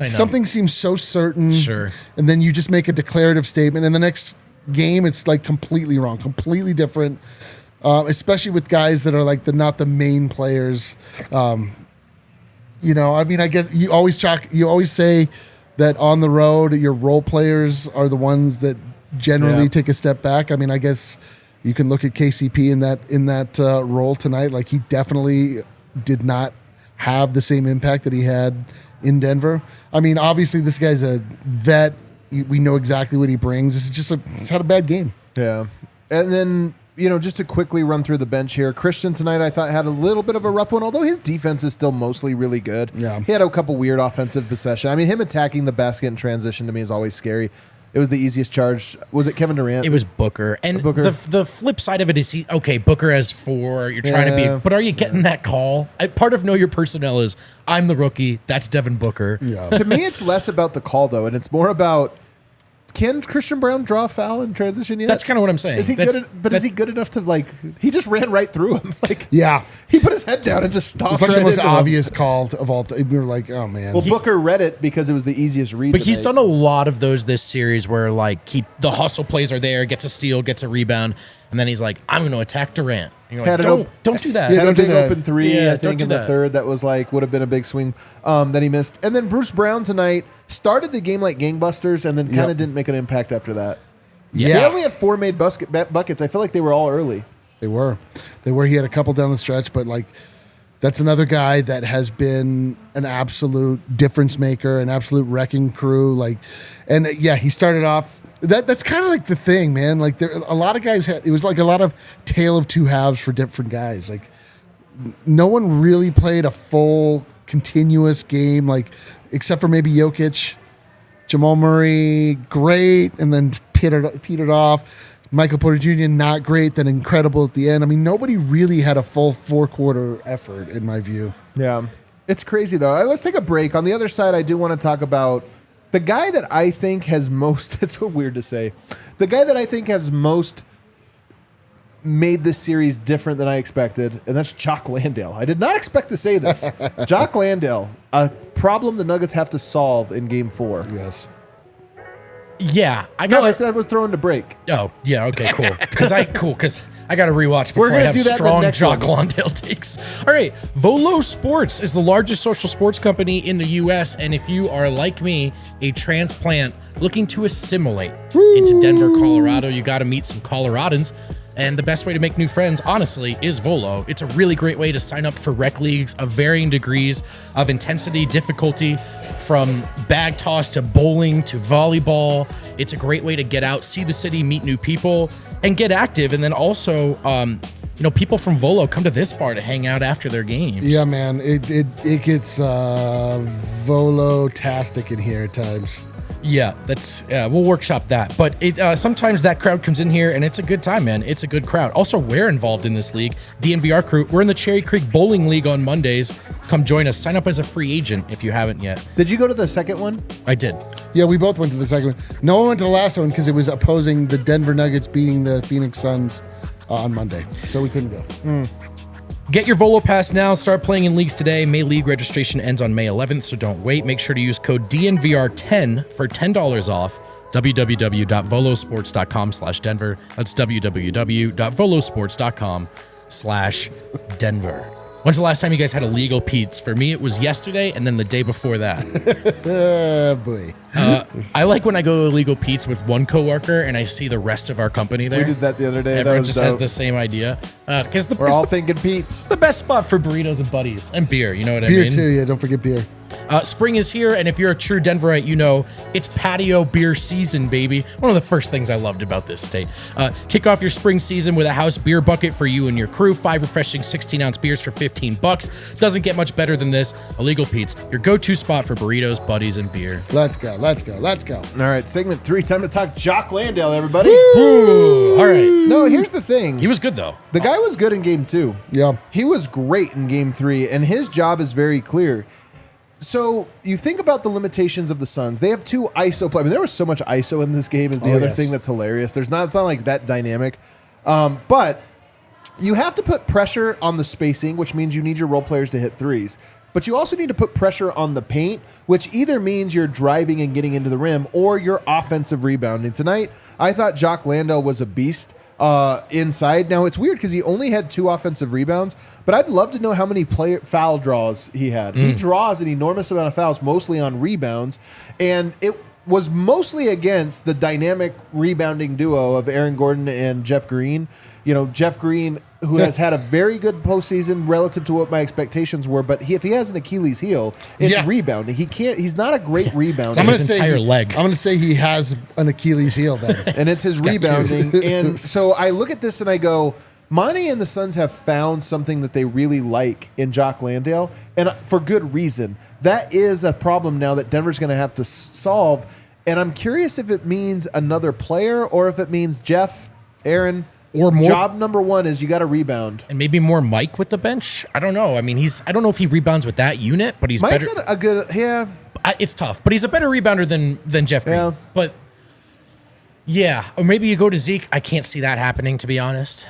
something seems so certain. Sure. And then you just make a declarative statement. And the next game, it's like completely wrong, completely different, especially with guys that are like not the main players. I guess you always say that on the road, your role players are the ones that generally take a step back. I guess you can look at KCP in that role tonight. Like, he definitely did not have the same impact that he had in Denver. Obviously this guy's a vet. We know exactly what he brings. This is just he's had a bad game. Yeah. And then, just to quickly run through the bench here, Christian tonight I thought had a little bit of a rough one, although his defense is still mostly really good. Yeah. He had a couple weird offensive possessions. Him attacking the basket in transition to me is always scary. It was the easiest charge. Was it Kevin Durant? It was Booker. And Booker. The flip side of it is, Booker has 4. You're trying to be, but are you getting that call? Part of know your personnel is, I'm the rookie. That's Devin Booker. Yeah. To me, it's less about the call, though, and it's more about, can Christian Brown draw a foul in transition yet? That's kind of what I'm saying. Is he good enough to, he just ran right through him. Yeah. He put his head down and just stomped. It's like right the most into him. obvious call of all time. We were like, oh, man. Well, Booker read it because it was the easiest read. But he's done a lot of those this series where, the hustle plays are there, gets a steal, gets a rebound, and then he's like, I'm going to attack Durant. And you're like, don't do that. Yeah, Had a don't do big that. open 3, Yeah, I think, in the third. That was would have been a big swing that he missed. And then Bruce Brown tonight started the game like gangbusters and then kind of didn't make an impact after that. Yeah. He only had 4 made buckets. I feel like they were all early. They were. He had a couple down the stretch, but that's another guy that has been an absolute difference maker, an absolute wrecking crew. He started off. That's kind of the thing, man. There a lot of guys it was a lot of tale of two halves for different guys. No one really played a full continuous game, except for maybe Jokic. Jamal Murray, great, and then petered off. Michael Porter Jr., not great, then incredible at the end. Nobody really had a full 4-quarter effort, in my view. Yeah. It's crazy, though. Let's take a break. On the other side, I do want to talk about the guy that I think has most, it's so weird to say, the guy that I think has most made this series different than I expected, and that's Jock Landale. I did not expect to say this. Jock Landale, a problem the Nuggets have to solve in Game 4. Yes. Yeah, I said I was throwing to break. Oh, yeah, okay, cool. Because I got to rewatch before I have strong Jock Landale takes. All right, Volo Sports is the largest social sports company in the U.S., and if you are, like me, a transplant looking to assimilate into Denver, Colorado, you got to meet some Coloradans. And the best way to make new friends, honestly, is Volo. It's a really great way to sign up for rec leagues of varying degrees of intensity, difficulty, from bag toss to bowling to volleyball. It's a great way to get out, see the city, meet new people, and get active. And then also, people from Volo come to this bar to hang out after their games. Yeah, man, it gets Volo-tastic in here at times. Yeah, we'll workshop that. But sometimes that crowd comes in here, and it's a good time, man. It's a good crowd. Also, we're involved in this league, DNVR crew. We're in the Cherry Creek Bowling League on Mondays. Come join us. Sign up as a free agent if you haven't yet. Did you go to the second one? I did. Yeah, we both went to the second one. No one went to the last one because it was opposing the Denver Nuggets beating the Phoenix Suns on Monday, so we couldn't go. Get your Volo Pass now. Start playing in leagues today. May League registration ends on May 11th, so don't wait. Make sure to use code DNVR10 for $10 off. www.volosports.com/Denver. That's www.volosports.com/Denver. When's the last time you guys had illegal Pete's? For me, it was yesterday and then the day before that. Boy. I like when I go to illegal Pete's with one coworker and I see the rest of our company there. We did that the other day. Everyone just has the same idea. Because we're all thinking Pete's. It's the best spot for burritos and buddies and beer. You know what I mean? Beer too, yeah. Don't forget beer. Spring is here, and if you're a true Denverite, you know it's patio beer season, baby. One of the first things I loved about this state. Kick off your spring season with a house beer bucket for you and your crew. 5 refreshing 16-ounce beers for $15. Doesn't get much better than this. Illegal Pete's, your go-to spot for burritos, buddies, and beer. Let's go. All right, segment 3. Time to talk Jock Landale, everybody. Ooh, all right. No, here's the thing. He was good, though. The guy was good in game 2. Yeah. He was great in game 3, and his job is very clear. So you think about the limitations of the Suns. They have 2 ISO play. I mean, there was so much ISO in this game is the other thing that's hilarious. It's not like that dynamic. But you have to put pressure on the spacing, which means you need your role players to hit threes. But you also need to put pressure on the paint, which either means you're driving and getting into the rim or you're offensive rebounding. Tonight, I thought Jock Landale was a beast inside. Now, it's weird because he only had 2 offensive rebounds, but I'd love to know how many foul draws he had. He draws an enormous amount of fouls, mostly on rebounds, and it was mostly against the dynamic rebounding duo of Aaron Gordon and Jeff Green. You know, Jeff Green, who has had a very good postseason relative to what my expectations were, but if he has an Achilles heel, it's rebounding. He's not a great rebounder. I'm going to say leg. I'm going to say he has an Achilles heel then. And it's his rebounding. And so I look at this and I go, Monty and the Suns have found something that they really like in Jock Landale, and for good reason. That is a problem now that Denver's going to have to solve, and I'm curious if it means another player or if it means Jeff, Aaron, or more. Job number 1 is you got to rebound. And maybe more Mike with the bench. I don't know. I mean, I don't know if he rebounds with that unit, but he's Mike's better. A good, yeah. It's tough, but he's a better rebounder than Jeff Green. Yeah. But yeah, or maybe you go to Zeke. I can't see that happening, to be honest.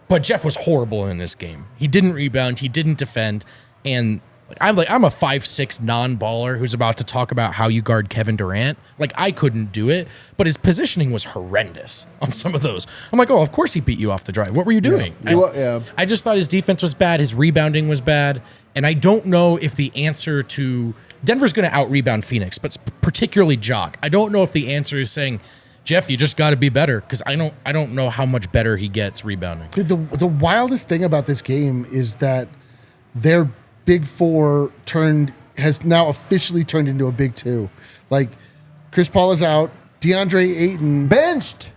But Jeff was horrible in this game. He didn't rebound. He didn't defend. And I'm a 5'6" non-baller who's about to talk about how you guard Kevin Durant. Like, I couldn't do it, but his positioning was horrendous on some of those. I'm like, oh, of course he beat you off the drive. What were you doing? I just thought his defense was bad. His rebounding was bad. And I don't know if the answer to Denver's going to out-rebound Phoenix, but particularly Jock. I don't know if the answer is saying, Jeff, you just got to be better, because I don't know how much better he gets rebounding. The wildest thing about this game is that their Big 4 has now officially turned into a Big 2. Like, Chris Paul is out. DeAndre Ayton benched.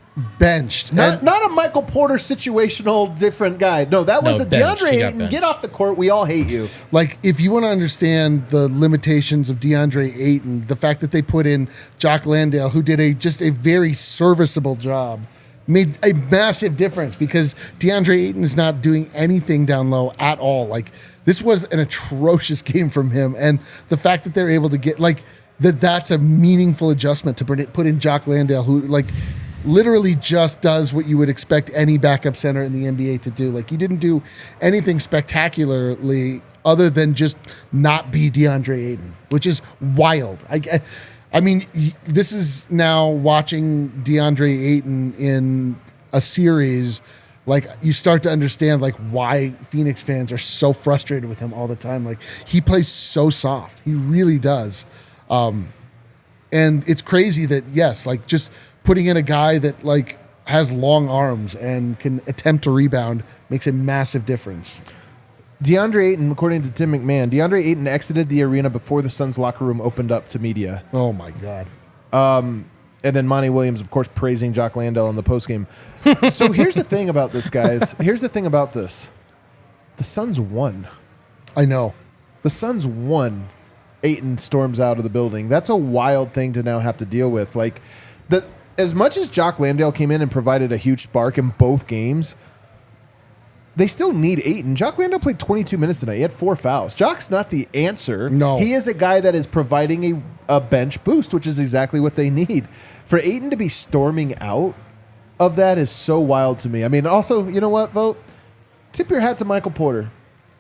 Not a Michael Porter situational different guy. No, that was a DeAndre Ayton. Get off the court. We all hate you. Like, if you want to understand the limitations of DeAndre Ayton, the fact that they put in Jock Landale, who did just a very serviceable job, made a massive difference, because DeAndre Ayton is not doing anything down low at all. Like, this was an atrocious game from him, and the fact that they're able to get that's a meaningful adjustment to put in Jock Landale, who literally just does what you would expect any backup center in the NBA to do. Like, he didn't do anything spectacularly other than just not be DeAndre Ayton, which is wild. I mean, this is now watching DeAndre Ayton in a series. Like, you start to understand like why Phoenix fans are so frustrated with him all the time. Like, he plays so soft. He really does. And it's crazy that, yes, like just putting in a guy that like has long arms and can attempt to rebound makes a massive difference. DeAndre Ayton, according to Tim McMahon, DeAndre Ayton exited the arena before the Suns locker room opened up to media. Oh my God. And then Monty Williams, of course, praising Jock Landale in the postgame. So here's the thing about this, guys. Here's the thing about this. The Suns won. I know. The Suns won. Ayton storms out of the building. That's a wild thing to now have to deal with. Like, as much as Jock Landale came in and provided a huge spark in both games, they still need Ayton. Jock Landale played 22 minutes tonight. He had 4 fouls. Jock's not the answer. No. He is a guy that is providing a bench boost, which is exactly what they need. For Ayton to be storming out of that is so wild to me. I mean, also, you know what, Vogt? Tip your hat to Michael Porter.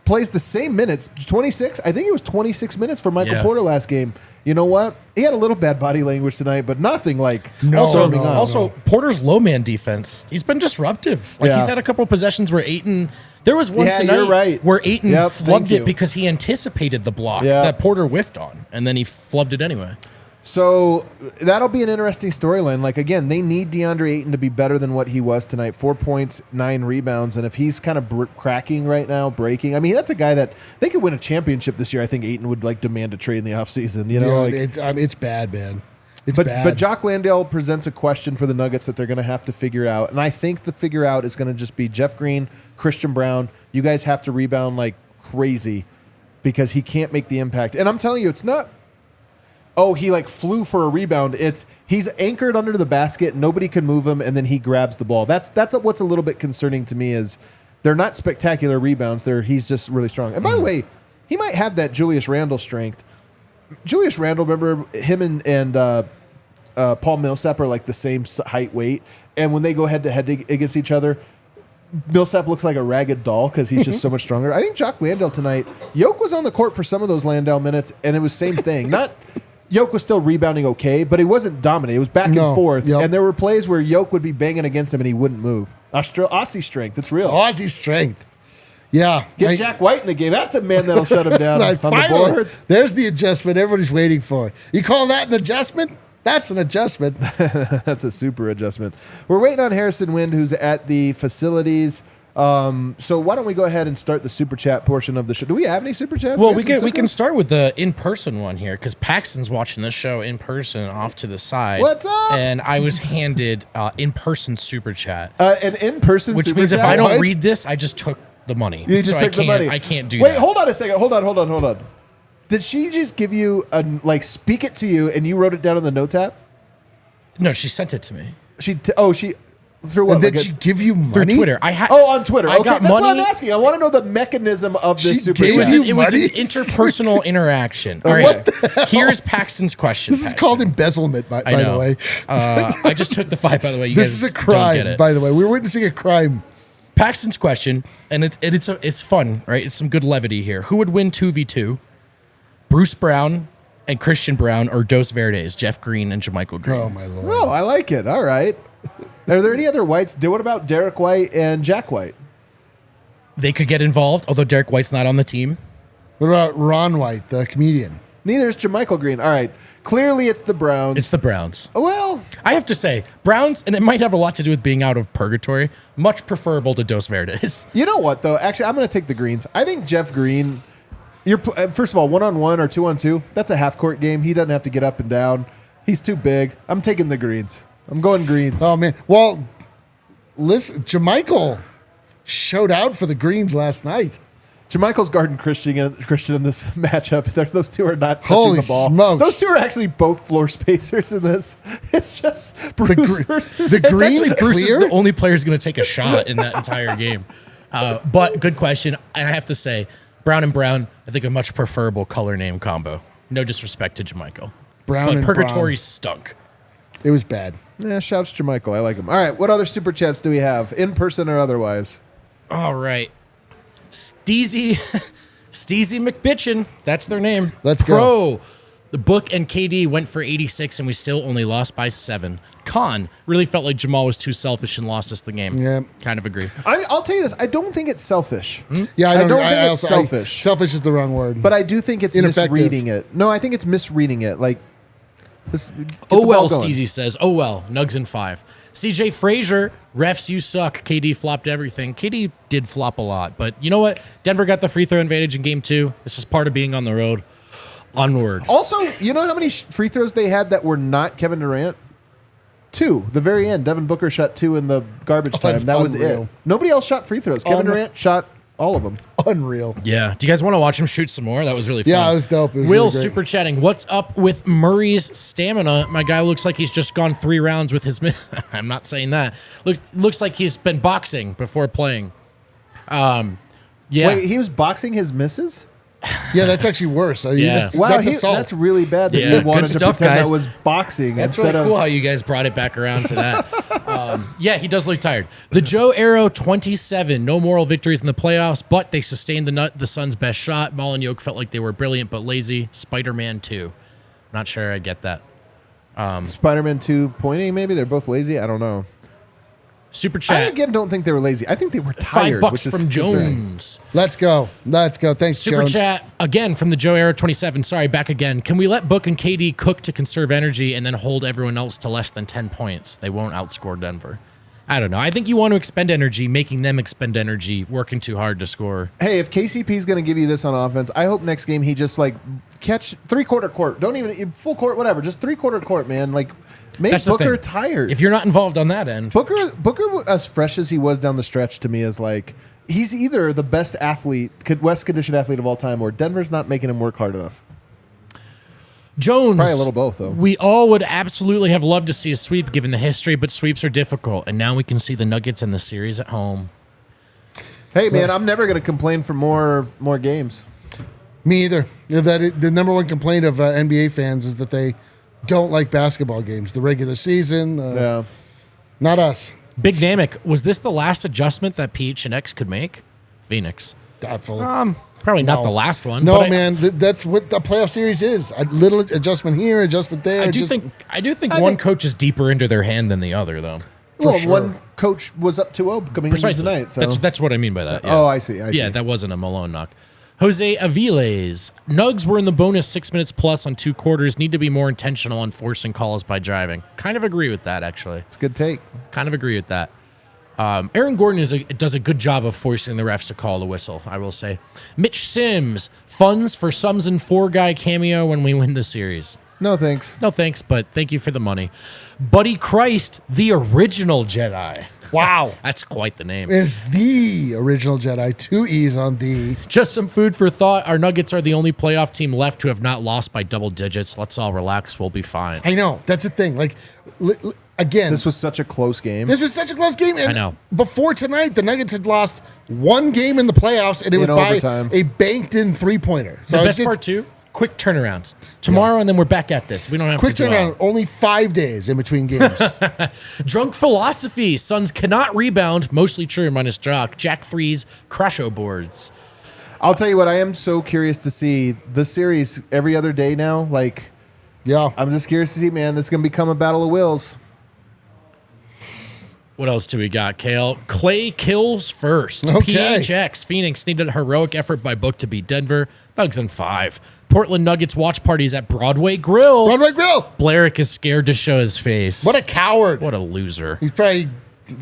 Plays the same minutes, 26. I think it was 26 minutes for Michael Porter last game. You know what? He had a little bad body language tonight, but nothing like Also, Porter's low man defense, he's been disruptive. Like, he's had a couple of possessions where Ayton, there was one tonight where Ayton flubbed it because he anticipated the block that Porter whiffed on, and then he flubbed it anyway. So that'll be an interesting storyline. Like, again, they need DeAndre Ayton to be better than what he was tonight. 4 points, 9 rebounds. And if he's kind of cracking right now, breaking, I mean, that's a guy that they could win a championship this year. I think Ayton would like demand a trade in the offseason. You know, it's bad, man. It's bad. But Jock Landale presents a question for the Nuggets that they're going to have to figure out. And I think the figure out is going to just be Jeff Green, Christian Brown. You guys have to rebound like crazy because he can't make the impact. And I'm telling you, it's not, oh, he like flew for a rebound. He's anchored under the basket. Nobody can move him, and then he grabs the ball. That's what's a little bit concerning to me is they're not spectacular rebounds. He's just really strong. And by the way, he might have that Julius Randle strength. Julius Randle, remember him and Paul Millsap are like the same height, weight, and when they go head to head against each other, Millsap looks like a ragged doll because he's just so much stronger. I think Jock Landale tonight, Jokic was on the court for some of those Landale minutes, and it was same thing. Jokic was still rebounding okay, but he wasn't dominant. It was back and forth, and there were plays where Jokic would be banging against him and he wouldn't move. Aussie strength, it's real. Aussie strength. Yeah. Get Jack White in the game. That's a man that'll shut him down on the boards. There's the adjustment everybody's waiting for. You call that an adjustment? That's an adjustment. That's a super adjustment. We're waiting on Harrison Wind, who's at the facilities. So why don't we go ahead and start the super chat portion of the show? Do we have any super chats? Well, we can start with the in-person one here because Paxton's watching this show in person off to the side. What's up? And I was handed in-person super chat. An in-person which super means chat? if I don't read this, I just took the money. You just took the money. I can't do that. Wait, hold on a second. Hold on. Did she just give you speak it to you and you wrote it down in the notes app? No, she sent it to me. She through what? And did she give you money? Through Twitter. on Twitter. I got that's money. what I'm asking. I want to know the mechanism of this super gave chat. you It was an money? interpersonal interaction. All right. Here's Paxton's question. This is called embezzlement, by the way. I just took the 5, by the way. You This guys is a crime, don't get it. by the way. We're witnessing a crime. Paxton's question, and it's fun, right? It's some good levity here. Who would win 2v2? Bruce Brown and Christian Brown, or Dos Verdes, Jeff Green and Jermichael Green? Oh, my Lord. Oh, I like it. All right. Are there any other Whites? What about Derek White and Jack White? They could get involved, although Derek White's not on the team. What about Ron White, the comedian? Neither is Jermichael Green. All right. Clearly, it's the Browns. It's the Browns. Well, I have to say, Browns, and it might have a lot to do with being out of purgatory, much preferable to Dos Verdes. you know what, though? Actually, I'm going to take the Greens. I think Jeff Green, first of all, 1-on-1 or 2-on-2, that's a half-court game. He doesn't have to get up and down. He's too big. I'm taking the Greens. I'm going Greens. Oh, man. Well, listen, Jermichael showed out for the Greens last night. Jermichael's guarding Christian in this matchup. Those two are not touching Holy the ball. smokes. Those two are actually both floor spacers in this. It's just Bruce versus the Greens Actually, Bruce clear? is the only player who's going to take a shot in that entire game. But good question. And I have to say, Brown and Brown, I think a much preferable color name combo. No disrespect to Jermichael. Brown but and Purgatory Brown. stunk. It was bad. Yeah, shouts Jermichael. I like him. All right, what other super chats do we have, in person or otherwise? All right. Steezy McBitchin. That's their name. Let's go. The Book and KD went for 86, and we still only lost by 7. Con really felt like Jamal was too selfish and lost us the game. Yeah. Kind of agree. I'll tell you this. I don't think it's selfish. Yeah, I don't think it's selfish. Selfish is the wrong word. But I do think it's Ineffective. misreading it. No, I think it's misreading it. Like, Oh, well, Steezy says. Oh, well, Nugs in 5. CJ Frazier, refs, you suck. KD flopped everything. KD did flop a lot. But you know what? Denver got the free throw advantage in game 2. This is part of being on the road. Onward. Also, you know how many free throws they had that were not Kevin Durant? 2. The very end. Devin Booker shot 2 in the garbage time. That was it. Nobody else shot free throws. Kevin Durant shot all of them. Unreal. Yeah. Do you guys want to watch him shoot some more? That was really fun. Yeah, it was dope. It was Will really great. super chatting. What's up with Murray's stamina? My guy looks like he's just gone 3 rounds with his. I'm not saying that. Looks like he's been boxing before playing. Yeah. Wait, he was boxing his misses? Yeah, that's actually worse. Yeah. Wow, that's assault. that's really bad that Yeah, you wanted good to stuff, pretend guys. that was boxing That's instead really cool of. how you guys brought it back around to that. Yeah, he does look tired. The Joe Arrow 27, no moral victories in the playoffs, but they sustained the Suns' best shot. Maul and Yoke felt like they were brilliant but lazy. Spider-Man 2. Not sure I get that. Spider-Man 2 pointing, maybe? They're both lazy? I don't know. Super I chat. again don't think they were lazy. I think they were tired. $5 which is from concerning. Jones. Let's go. Thanks, Super Jones. chat again from the Joe Arrow 27. Sorry, back again. Can we let Book and KD cook to conserve energy and then hold everyone else to less than 10 points? They won't outscore Denver. I don't know. I think you want to expend energy, making them expend energy, working too hard to score. Hey, if KCP is going to give you this on offense, I hope next game he just catch 3/4 court. Don't even full court, whatever. Just 3/4 court, man. Make That's the Booker thing. tired. If you're not involved on that end. Booker, as fresh as he was down the stretch, to me is he's either the best athlete, West conditioned athlete of all time, or Denver's not making him work hard enough. Jones. Probably a little both, though. We all would absolutely have loved to see a sweep given the history, but sweeps are difficult. And now we can see the Nuggets in the series at home. Hey, man, I'm never going to complain for more games. Me either. The number one complaint of NBA fans is that they don't like basketball games. The regular season. Yeah. Not us. Big Namek, was this the last adjustment that PHNX could make? Phoenix. Doubtful. Probably not the last one. No, but man. That's what the playoff series is. A little adjustment here, adjustment there. I do think one coach is deeper into their hand than the other, though. Well, sure. one coach was up 2-0 coming into Precisely. tonight. So. That's what I mean by that. Yeah. Oh, I see. Yeah, that wasn't a Malone knock. Jose Aviles. Nugs were in the bonus 6 minutes plus on 2 quarters. Need to be more intentional on forcing calls by driving. Kind of agree with that, actually. It's a good take. Kind of agree with that. Aaron Gordon does a good job of forcing the refs to call the whistle, I will say. Mitch Sims. Funds for Sums and 4 guy cameo when we win the series. No, thanks. No thanks, but thank you for the money. Buddy Christ, the original Jedi. Wow. That's quite the name. It's the original Jedi. 2 E's on the. Just some food for thought. Our Nuggets are the only playoff team left who have not lost by double digits. Let's all relax. We'll be fine. I know. That's the thing. Again. This was such a close game. This was such a close game. And I know. Before tonight, the Nuggets had lost 1 game in the playoffs, and it was by overtime. a banked-in 3-pointer. The best part, too, quick turnaround. Tomorrow, and then we're back at this. We don't have Quick to dwell. turnaround. Only 5 days in between games. Drunk philosophy. Suns cannot rebound. Mostly true, minus Jock. Jack threes, crasho boards. I'll tell you what, I am so curious to see this series every other day now. Yeah. I'm just curious to see, man. This is going to become a battle of wills. What else do we got, Kale? Clay kills first. Okay. PHX. Phoenix needed a heroic effort by Book to beat Denver. Nugs in 5. Portland Nuggets watch parties at Broadway Grill. Broadway Grill. Blarick is scared to show his face. What a coward. What a loser. He's probably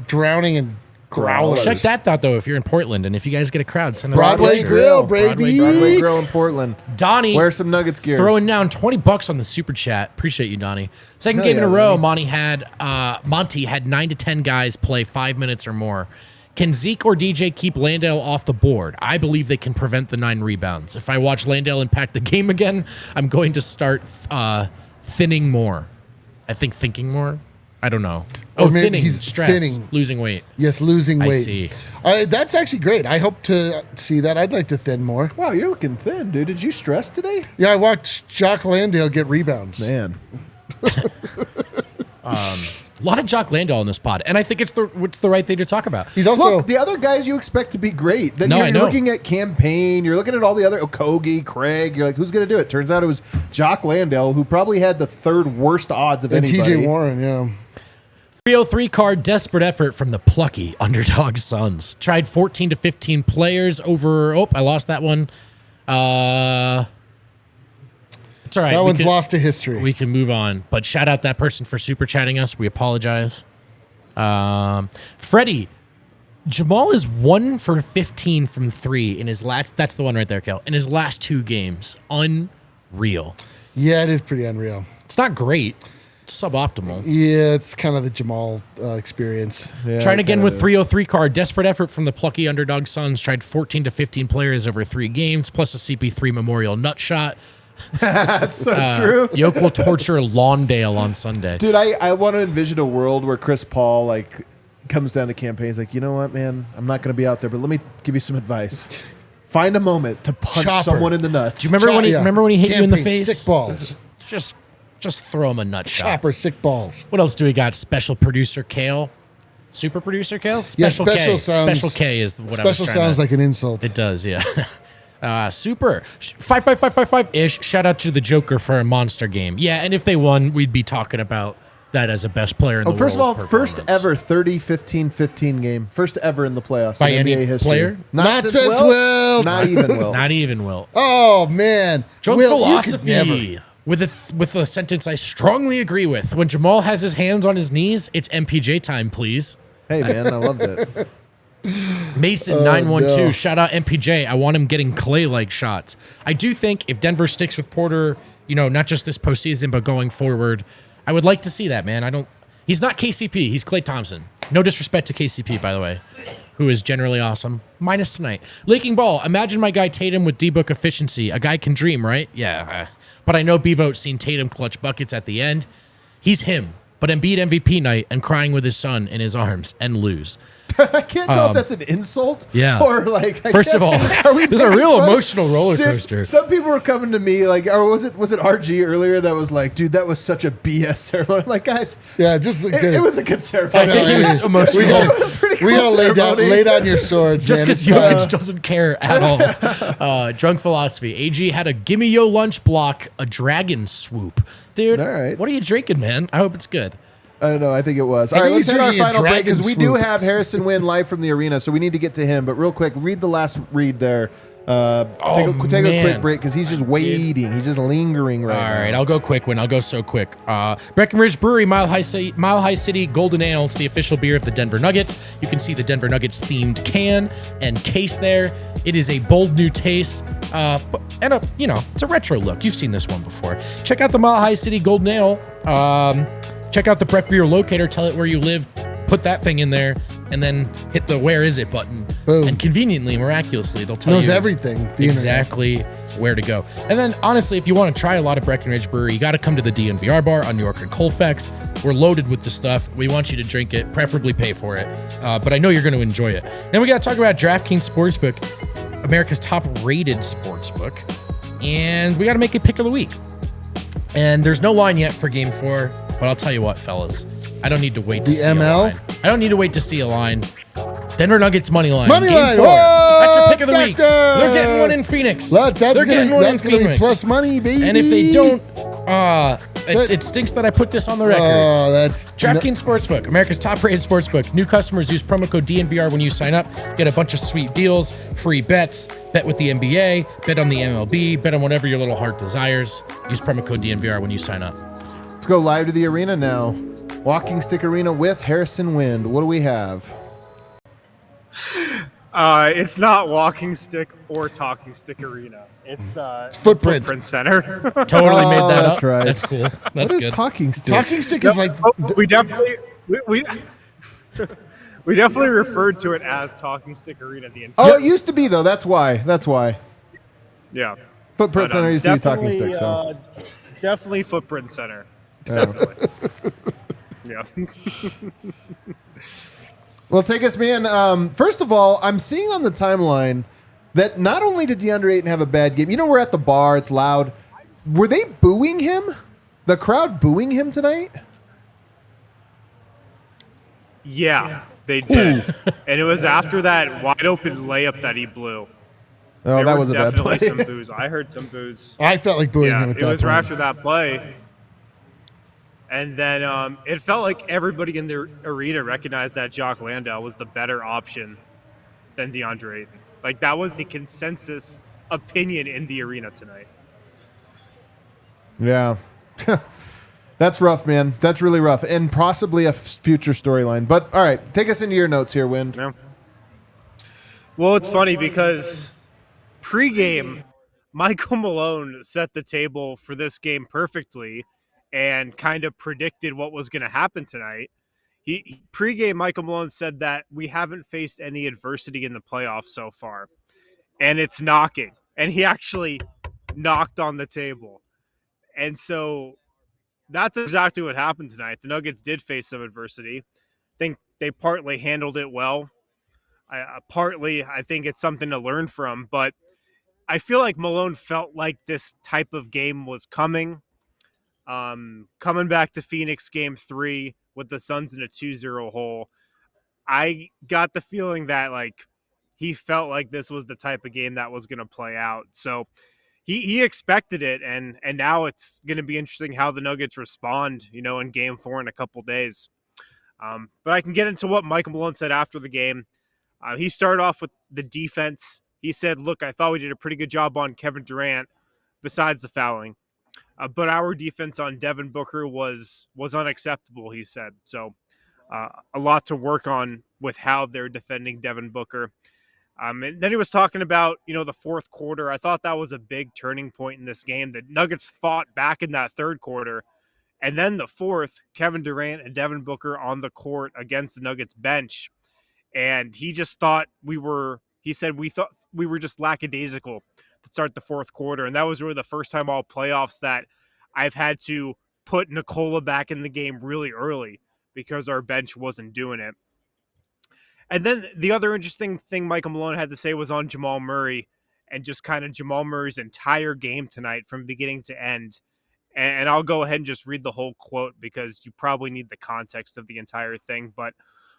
drowning in growlers. Check that out, though, if you're in Portland. And if you guys get a crowd, send us Broadway a picture. Grill, baby. Broadway Grill in Portland. Donnie. Wear some Nuggets gear. Throwing down $20 on the super chat. Appreciate you, Donnie. Second game in a row, Monty had 9 to 10 guys play 5 minutes or more. Can Zeke or DJ keep Landale off the board? I believe they can prevent the 9 rebounds. If I watch Landale impact the game again, I'm going to start thinning more. I think thinking more. I don't know. Or maybe thinning. he's Stress. thinning. Losing weight. Yes, losing weight. see. That's actually great. I hope to see that. I'd like to thin more. Wow, you're looking thin, dude. Did you stress today? Yeah, I watched Jock Landale get rebounds. Man. A lot of Jock Landale in this pod, and I think it's the right thing to talk about. He's also the other guys you expect to be great. Then No, I you're know. looking at Campaign. You're looking at all the other Okogie, Craig. You're like, who's going to do it? Turns out it was Jock Landale, who probably had the third worst odds of and anybody. TJ Warren, yeah. 303 card, desperate effort from the plucky underdog Suns. Tried 14 to 15 players over. Oh, I lost that one. It's all right. That one's lost to history. We can move on. But shout out that person for super chatting us. We apologize. Freddie, Jamal is 1 for 15 from 3 in his last. That's the one right there, Kel. In his last 2 games. Unreal. Yeah, it is pretty unreal. It's not great. It's suboptimal. Yeah, it's kind of the Jamal experience. Yeah, Trying again it with is. 303 card. Desperate effort from the plucky underdog Suns. Tried 14 to 15 players over 3 games, plus a CP3 memorial nut shot. That's so true. Yoke will torture Lawndale on Sunday. Dude, I want to envision a world where Chris Paul comes down to Campaigns like, you know what, man? I'm not going to be out there, but let me give you some advice. Find a moment to punch Chopper. someone in the nuts. Do you remember when he hit you in the Campaign, face? Sick balls. Just throw him a nut shot. Chopper, sick balls. What else do we got? Special producer Kale, super producer Kale. Special K. Special K is what I was Special trying sounds to. like an insult. It does, yeah. Super 55555 ish. Shout out to the Joker for a monster game. Yeah, and if they won, we'd be talking about that as a best player in the world. First of all, first performance. ever 30-15-15 game. First ever in the playoffs By in any NBA history. player? Not since Wilt. Not even Will. Not even Will. Oh man, Drunk Will, you could never. philosophy with a sentence I strongly agree with. When Jamal has his hands on his knees, it's MPJ time, please. Hey, man, I loved it. Mason 912, no. shout out MPJ. I want him getting Clay-like shots. I do think if Denver sticks with Porter, not just this postseason, but going forward, I would like to see that, man. He's not KCP. He's Klay Thompson. No disrespect to KCP, by the way, who is generally awesome. Minus tonight. Leaking ball. Imagine my guy Tatum with D-Book efficiency. A guy can dream, right? Yeah. But I know B-Vote's seen Tatum clutch buckets at the end. He's him. But Embiid MVP night and crying with his son in his arms and lose. I can't tell if that's an insult. Yeah. Or First of all, are we there's a making real fun? emotional roller Dude, coaster. Some people were coming to me or was it RG earlier that was like, dude, that was such a BS ceremony. I'm like, guys, Yeah, just it was a good ceremony. I think he was emotional. It was a pretty We cool gotta ceremony. lay down your swords, Just man. because It's time. Jokic doesn't care at all. Drunk philosophy. AG had a gimme yo lunch block, a dragon swoop. Dude, All right. what are you drinking, man? I hope it's good. I don't know. I think it was. All I right, think let's he's hit our drinking a final break dragon because we do swoop. have Harrison Wynn live from the arena, so we need to get to him. But real quick, read the last read there. Take a man. quick break because he's just waiting. He's just lingering right All now. right, I'll go quick one. I'll go so quick. Breckenridge Brewery, Mile High City Golden Ale. It's the official beer of the Denver Nuggets. You can see the Denver Nuggets themed can and case there. It is a bold new taste, and it's a retro look. You've seen this one before. Check out the Mile High City Golden Ale. Check out the Breck Beer locator. Tell it where you live. Put that thing in there, and then hit the "Where is it" button. Boom. And conveniently, miraculously, they'll tell Knows you everything. The internet. exactly where to go. And then, honestly, if you want to try a lot of Breckenridge Brewery, you got to come to the DNVR Bar on New York and Colfax. We're loaded with the stuff. We want you to drink it, preferably pay for it. But I know you're going to enjoy it. Then we got to talk about DraftKings Sportsbook, America's top-rated sportsbook. And we got to make a pick of the week. And there's no line yet for Game 4, but I'll tell you what, fellas. I don't need to wait to The see a ML? line. I don't need to wait to see a line. Denver Nuggets money line. Money Game line. 4. Whoa, That's your pick of the week. doctor. They're getting one in Phoenix. That's They're getting one in gonna be Phoenix. plus money, baby. And if they don't, it stinks that I put this on the record. Oh, that's DraftKings Sportsbook, America's top-rated sportsbook. New customers use promo code DNVR when you sign up. Get a bunch of sweet deals, free bets, bet with the NBA, bet on the MLB, bet on whatever your little heart desires. Use promo code DNVR when you sign up. Let's go live to the arena now. Walking Stick Arena with Harrison Wind. What do we have? It's not Walking Stick or Talking Stick Arena. It's Footprint. Center. Totally made that that's up. right. That's cool. That's What is good. Talking Stick? Talking stick is like we definitely we definitely referred to it as Talking Stick Arena the entire. Oh, it used to be, though. That's why. Yeah. Footprint But, Center used to be Talking definitely, Stick, so. Definitely Footprint Center. Yeah. Yeah. Well, take us, man. First of all, I'm seeing on the timeline that not only did DeAndre Ayton have a bad game, we're at the bar, it's loud. Were they booing him? The crowd booing him tonight? Yeah, they did. And it was after that wide open layup that he blew. Oh, There that were was a bad definitely play. some boos. I heard some boos. I felt like booing Yeah, him at it that was point. right after that play. And then it felt like everybody in the arena recognized that Jock Landale was the better option than DeAndre Ayton. Like, that was the consensus opinion in the arena tonight. Yeah. That's rough, man. That's really rough. And possibly a future storyline. But, all right, take us into your notes here, Wind. Yeah. Well, it's funny because pregame, Michael Malone set the table for this game perfectly and kind of predicted what was going to happen tonight. Pregame, Michael Malone said that we haven't faced any adversity in the playoffs so far, and it's knocking. And he actually knocked on the table. And so that's exactly what happened tonight. The Nuggets did face some adversity. I think they partly handled it well. Partly, I think it's something to learn from. But I feel like Malone felt like this type of game was coming. Coming back to Phoenix game 3 with the Suns in a 2-0 hole, I got the feeling that like he felt like this was the type of game that was going to play out. So he expected it, and now it's going to be interesting how the Nuggets respond, in game 4 in a couple days. But I can get into what Michael Malone said after the game. He started off with the defense. He said, look, I thought we did a pretty good job on Kevin Durant besides the fouling. But our defense on Devin Booker was unacceptable, he said. So a lot to work on with how they're defending Devin Booker. And then he was talking about, the fourth quarter. I thought that was a big turning point in this game. The Nuggets fought back in that third quarter. And then the fourth, Kevin Durant and Devin Booker on the court against the Nuggets bench. And he just thought we thought we were just lackadaisical to start the fourth quarter. And that was really the first time all playoffs that I've had to put Nikola back in the game really early because our bench wasn't doing it. And then the other interesting thing Michael Malone had to say was on Jamal Murray and just kind of Jamal Murray's entire game tonight from beginning to end. And I'll go ahead and just read the whole quote because you probably need the context of the entire thing. But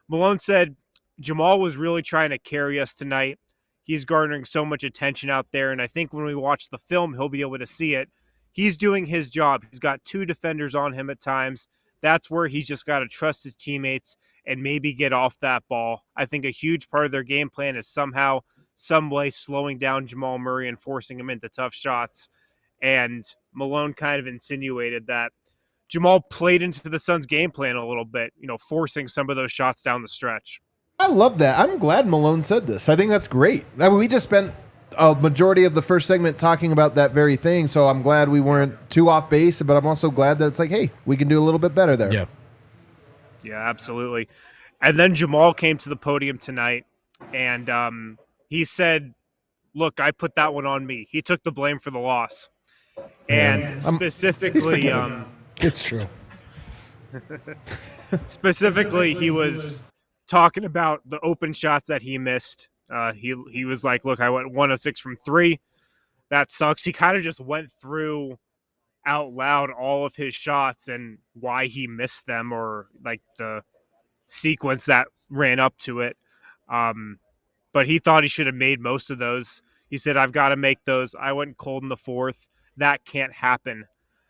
Malone said, Jamal was really trying to carry us tonight. He's garnering so much attention out there. And I think when we watch the film, he'll be able to see it. He's doing his job. He's got 2 defenders on him at times. That's where he's just got to trust his teammates and maybe get off that ball. I think a huge part of their game plan is somehow, some way slowing down Jamal Murray and forcing him into tough shots. And Malone kind of insinuated that Jamal played into the Suns' game plan a little bit, forcing some of those shots down the stretch. I love that. I'm glad Malone said this. I think that's great. I mean, we just spent a majority of the first segment talking about that very thing, so I'm glad we weren't too off base, but I'm also glad that it's like, hey, we can do a little bit better there. Yeah, absolutely. And then Jamal came to the podium tonight, and he said, look, I put that one on me. He took the blame for the loss. And specifically, it's true. Specifically, he was talking about the open shots that he missed. He was like, look, I went 1 of 6 from 3. That sucks. He kind of just went through out loud all of his shots and why he missed them, or like the sequence that ran up to it. But he thought he should have made most of those. He said, I've got to make those. I went cold in the fourth. That can't happen.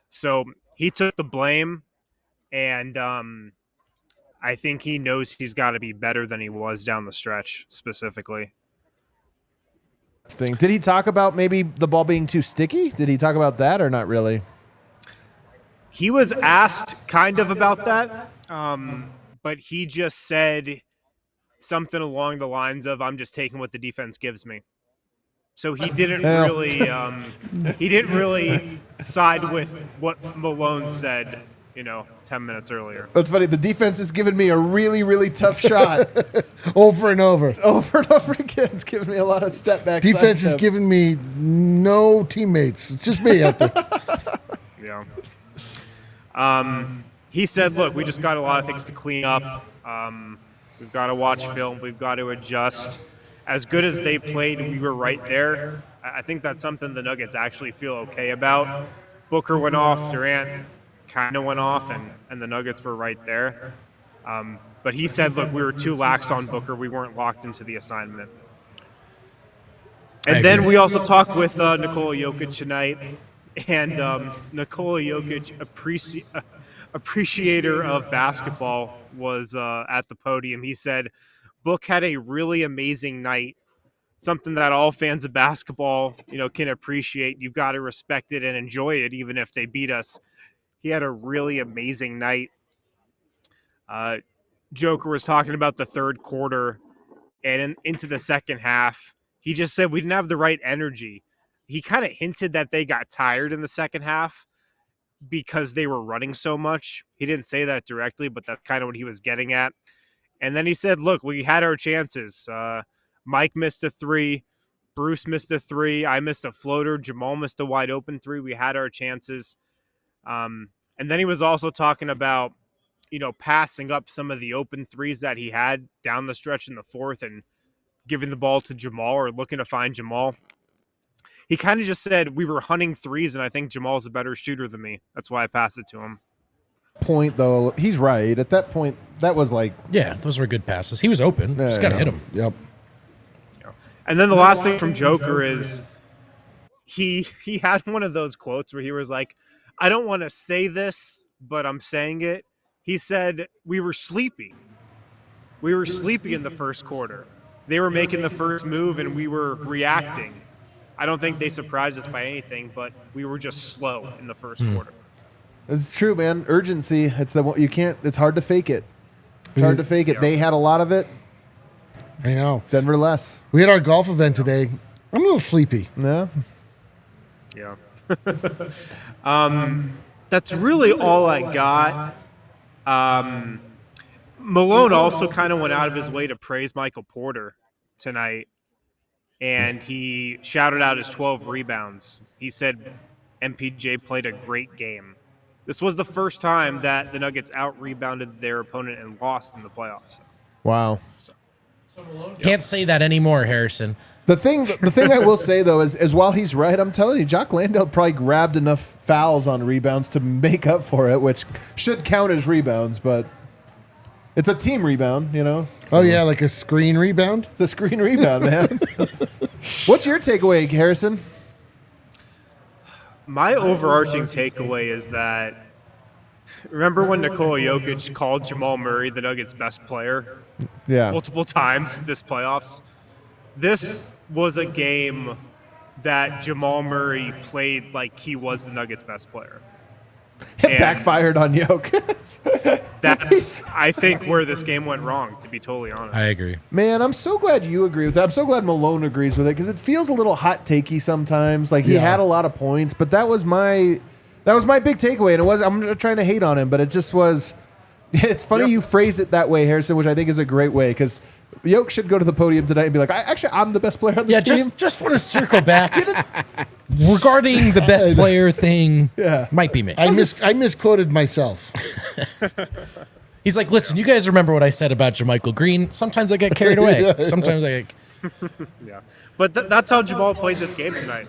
So he took the blame, and I think he knows he's got to be better than he was down the stretch specifically. Did he talk about maybe the ball being too sticky? Did he talk about that or not really? He was asked kind of about that, but he just said something along the lines of, I'm just taking what the defense gives me. So he didn't really side with what Malone said, 10 minutes earlier. That's funny. The defense has given me a really, really tough shot. Over and over. Over and over again. It's given me a lot of step back. Defense has given me no teammates. It's just me out there. Yeah. He said, look, we just got a lot of things to clean up. We've got to watch film. We've got to adjust. As good as they played, we were right there. I think that's something the Nuggets actually feel okay about. Booker went off. Durant kind of went off, and the Nuggets were right there. But he said, look, we were too lax on Booker. We weren't locked into the assignment. And then we also talked with Nikola Jokic tonight. And Nikola Jokic, appreciator of basketball, was at the podium. He said, Book had a really amazing night, something that all fans of basketball, can appreciate. You've got to respect it and enjoy it, even if they beat us. He had a really amazing night. Joker was talking about the third quarter and into the second half. He just said we didn't have the right energy. He kind of hinted that they got tired in the second half because they were running so much. He didn't say that directly, but that's kind of what he was getting at. And then he said, look, we had our chances. Mike missed a 3. Bruce missed a 3. I missed a floater. Jamal missed a wide open 3. We had our chances. And then he was also talking about, passing up some of the open 3s that he had down the stretch in the fourth and giving the ball to Jamal or looking to find Jamal. He kind of just said we were hunting 3s, and I think Jamal's a better shooter than me. That's why I passed it to him. Point, though, he's right. At that point, that was like... Yeah, those were good passes. He was open. Just got to hit him. Yep. And then the last thing from Joker is he had one of those quotes where he was like, I don't want to say this, but I'm saying it. He said, we were sleepy. We were sleepy in the first quarter. They were making the first move, and we were reacting. I don't think they surprised us by anything, but we were just slow in the first quarter. It's true, man. Urgency. It's it's hard to fake it. It's hard to fake it. Yeah. They had a lot of it. I know. Denver less. We had our golf event today. I'm a little sleepy. No? Yeah. That's really all I got. Malone also kind of went out of his way to praise Michael Porter tonight, and he shouted out his 12 rebounds. He said MPJ played a great game. This was the first time that the Nuggets out-rebounded their opponent and lost in the playoffs. Wow. Can't say that anymore, Harrison. The thing I will say, though, is while he's right, I'm telling you, Jock Landale probably grabbed enough fouls on rebounds to make up for it, which should count as rebounds, but it's a team rebound, Oh, yeah, like a screen rebound? It's a screen rebound, man. What's your takeaway, Harrison? My overarching takeaway is that, remember when Nikola Jokic called Jamal Murray the Nuggets' best player? Yeah. Multiple times this playoffs. This was a game that Jamal Murray played like he was the Nuggets' best player. It backfired on Jokic. That's, I think, where this game went wrong, to be totally honest. I agree. Man, I'm so glad you agree with that. I'm so glad Malone agrees with it because it feels a little hot takey sometimes. Like he had a lot of points, but that was my big takeaway. And I'm not trying to hate on him, but it just was. It's funny you phrase it that way, Harrison, which I think is a great way because Jokic should go to the podium tonight and be like, I'm the best player on the team. Just want to circle back regarding the best player thing. Yeah. Might be me. I misquoted myself. He's like, listen, you guys remember what I said about JaMychal Green? Sometimes I get carried away. Sometimes I get... Yeah, but that's how Jamal played this game tonight.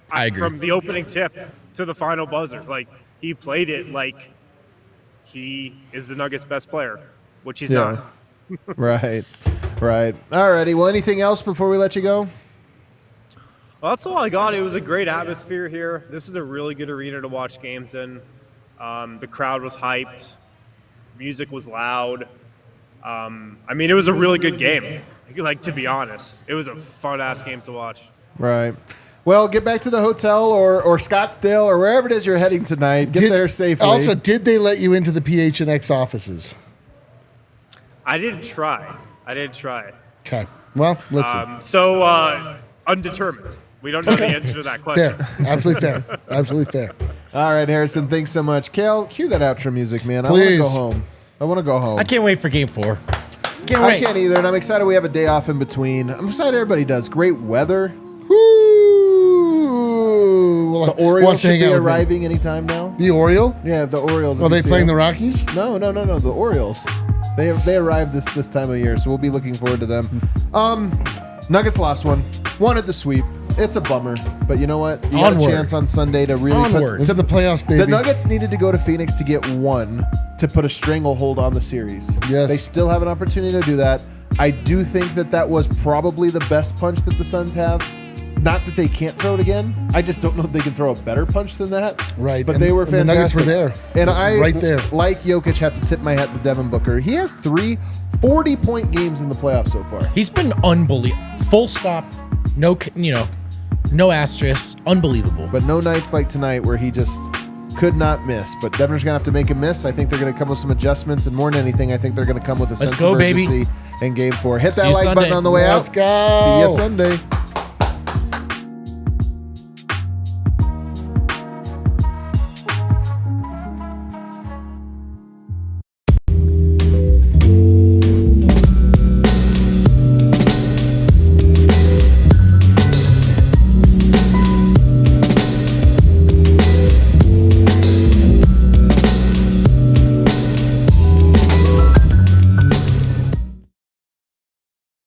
I agree. From the opening tip to the final buzzer, like he played it like he is the Nuggets' best player, which he's not. Right. Alrighty. Well, anything else before we let you go? Well, that's all I got. It was a great atmosphere here. This is a really good arena to watch games in. The crowd was hyped. Music was loud. It was a really good game. Like, to be honest, it was a fun-ass game to watch. Right. Well, get back to the hotel or Scottsdale or wherever it is you're heading tonight. Get there safely. Also, did they let you into the PHNX offices? I didn't try. Okay. Well, listen. Undetermined. We don't know the answer to that question. Fair. Absolutely fair. All right, Harrison, thanks so much. Kale, cue that outro music, man. Please. I want to go home. I can't wait for Game 4. I can't either, and I'm excited we have a day off in between. I'm excited everybody does. Great weather. Woo! The Orioles should be arriving anytime now. The Oriole? Yeah, the Orioles. Are they playing the Rockies? No. The Orioles. They arrived this time of year, so we'll be looking forward to them. Nuggets lost one. Wanted the sweep. It's a bummer, but you know what? You Onward. got a chance on Sunday to really Onward. This is the playoffs, baby. The Nuggets needed to go to Phoenix to get one to put a stranglehold on the series. Yes. They still have an opportunity to do that. I do think that was probably the best punch that the Suns have. Not that they can't throw it again. I just don't know if they can throw a better punch than that. Right. But And- they were and the fantastic. Nuggets were there. And I, Right there. like Jokic, have to tip my hat to Devin Booker. He has 3 40-point games in the playoffs so far. He's been unbelievable. Full stop. No, no asterisk. Unbelievable. But no nights like tonight where he just could not miss. But Denver's going to have to make him miss. I think they're going to come with some adjustments. And more than anything, I think they're going to come with a sense go, of baby. urgency in Game 4. Hit See that you like Sunday. button on the way Let's out. go. See you Sunday.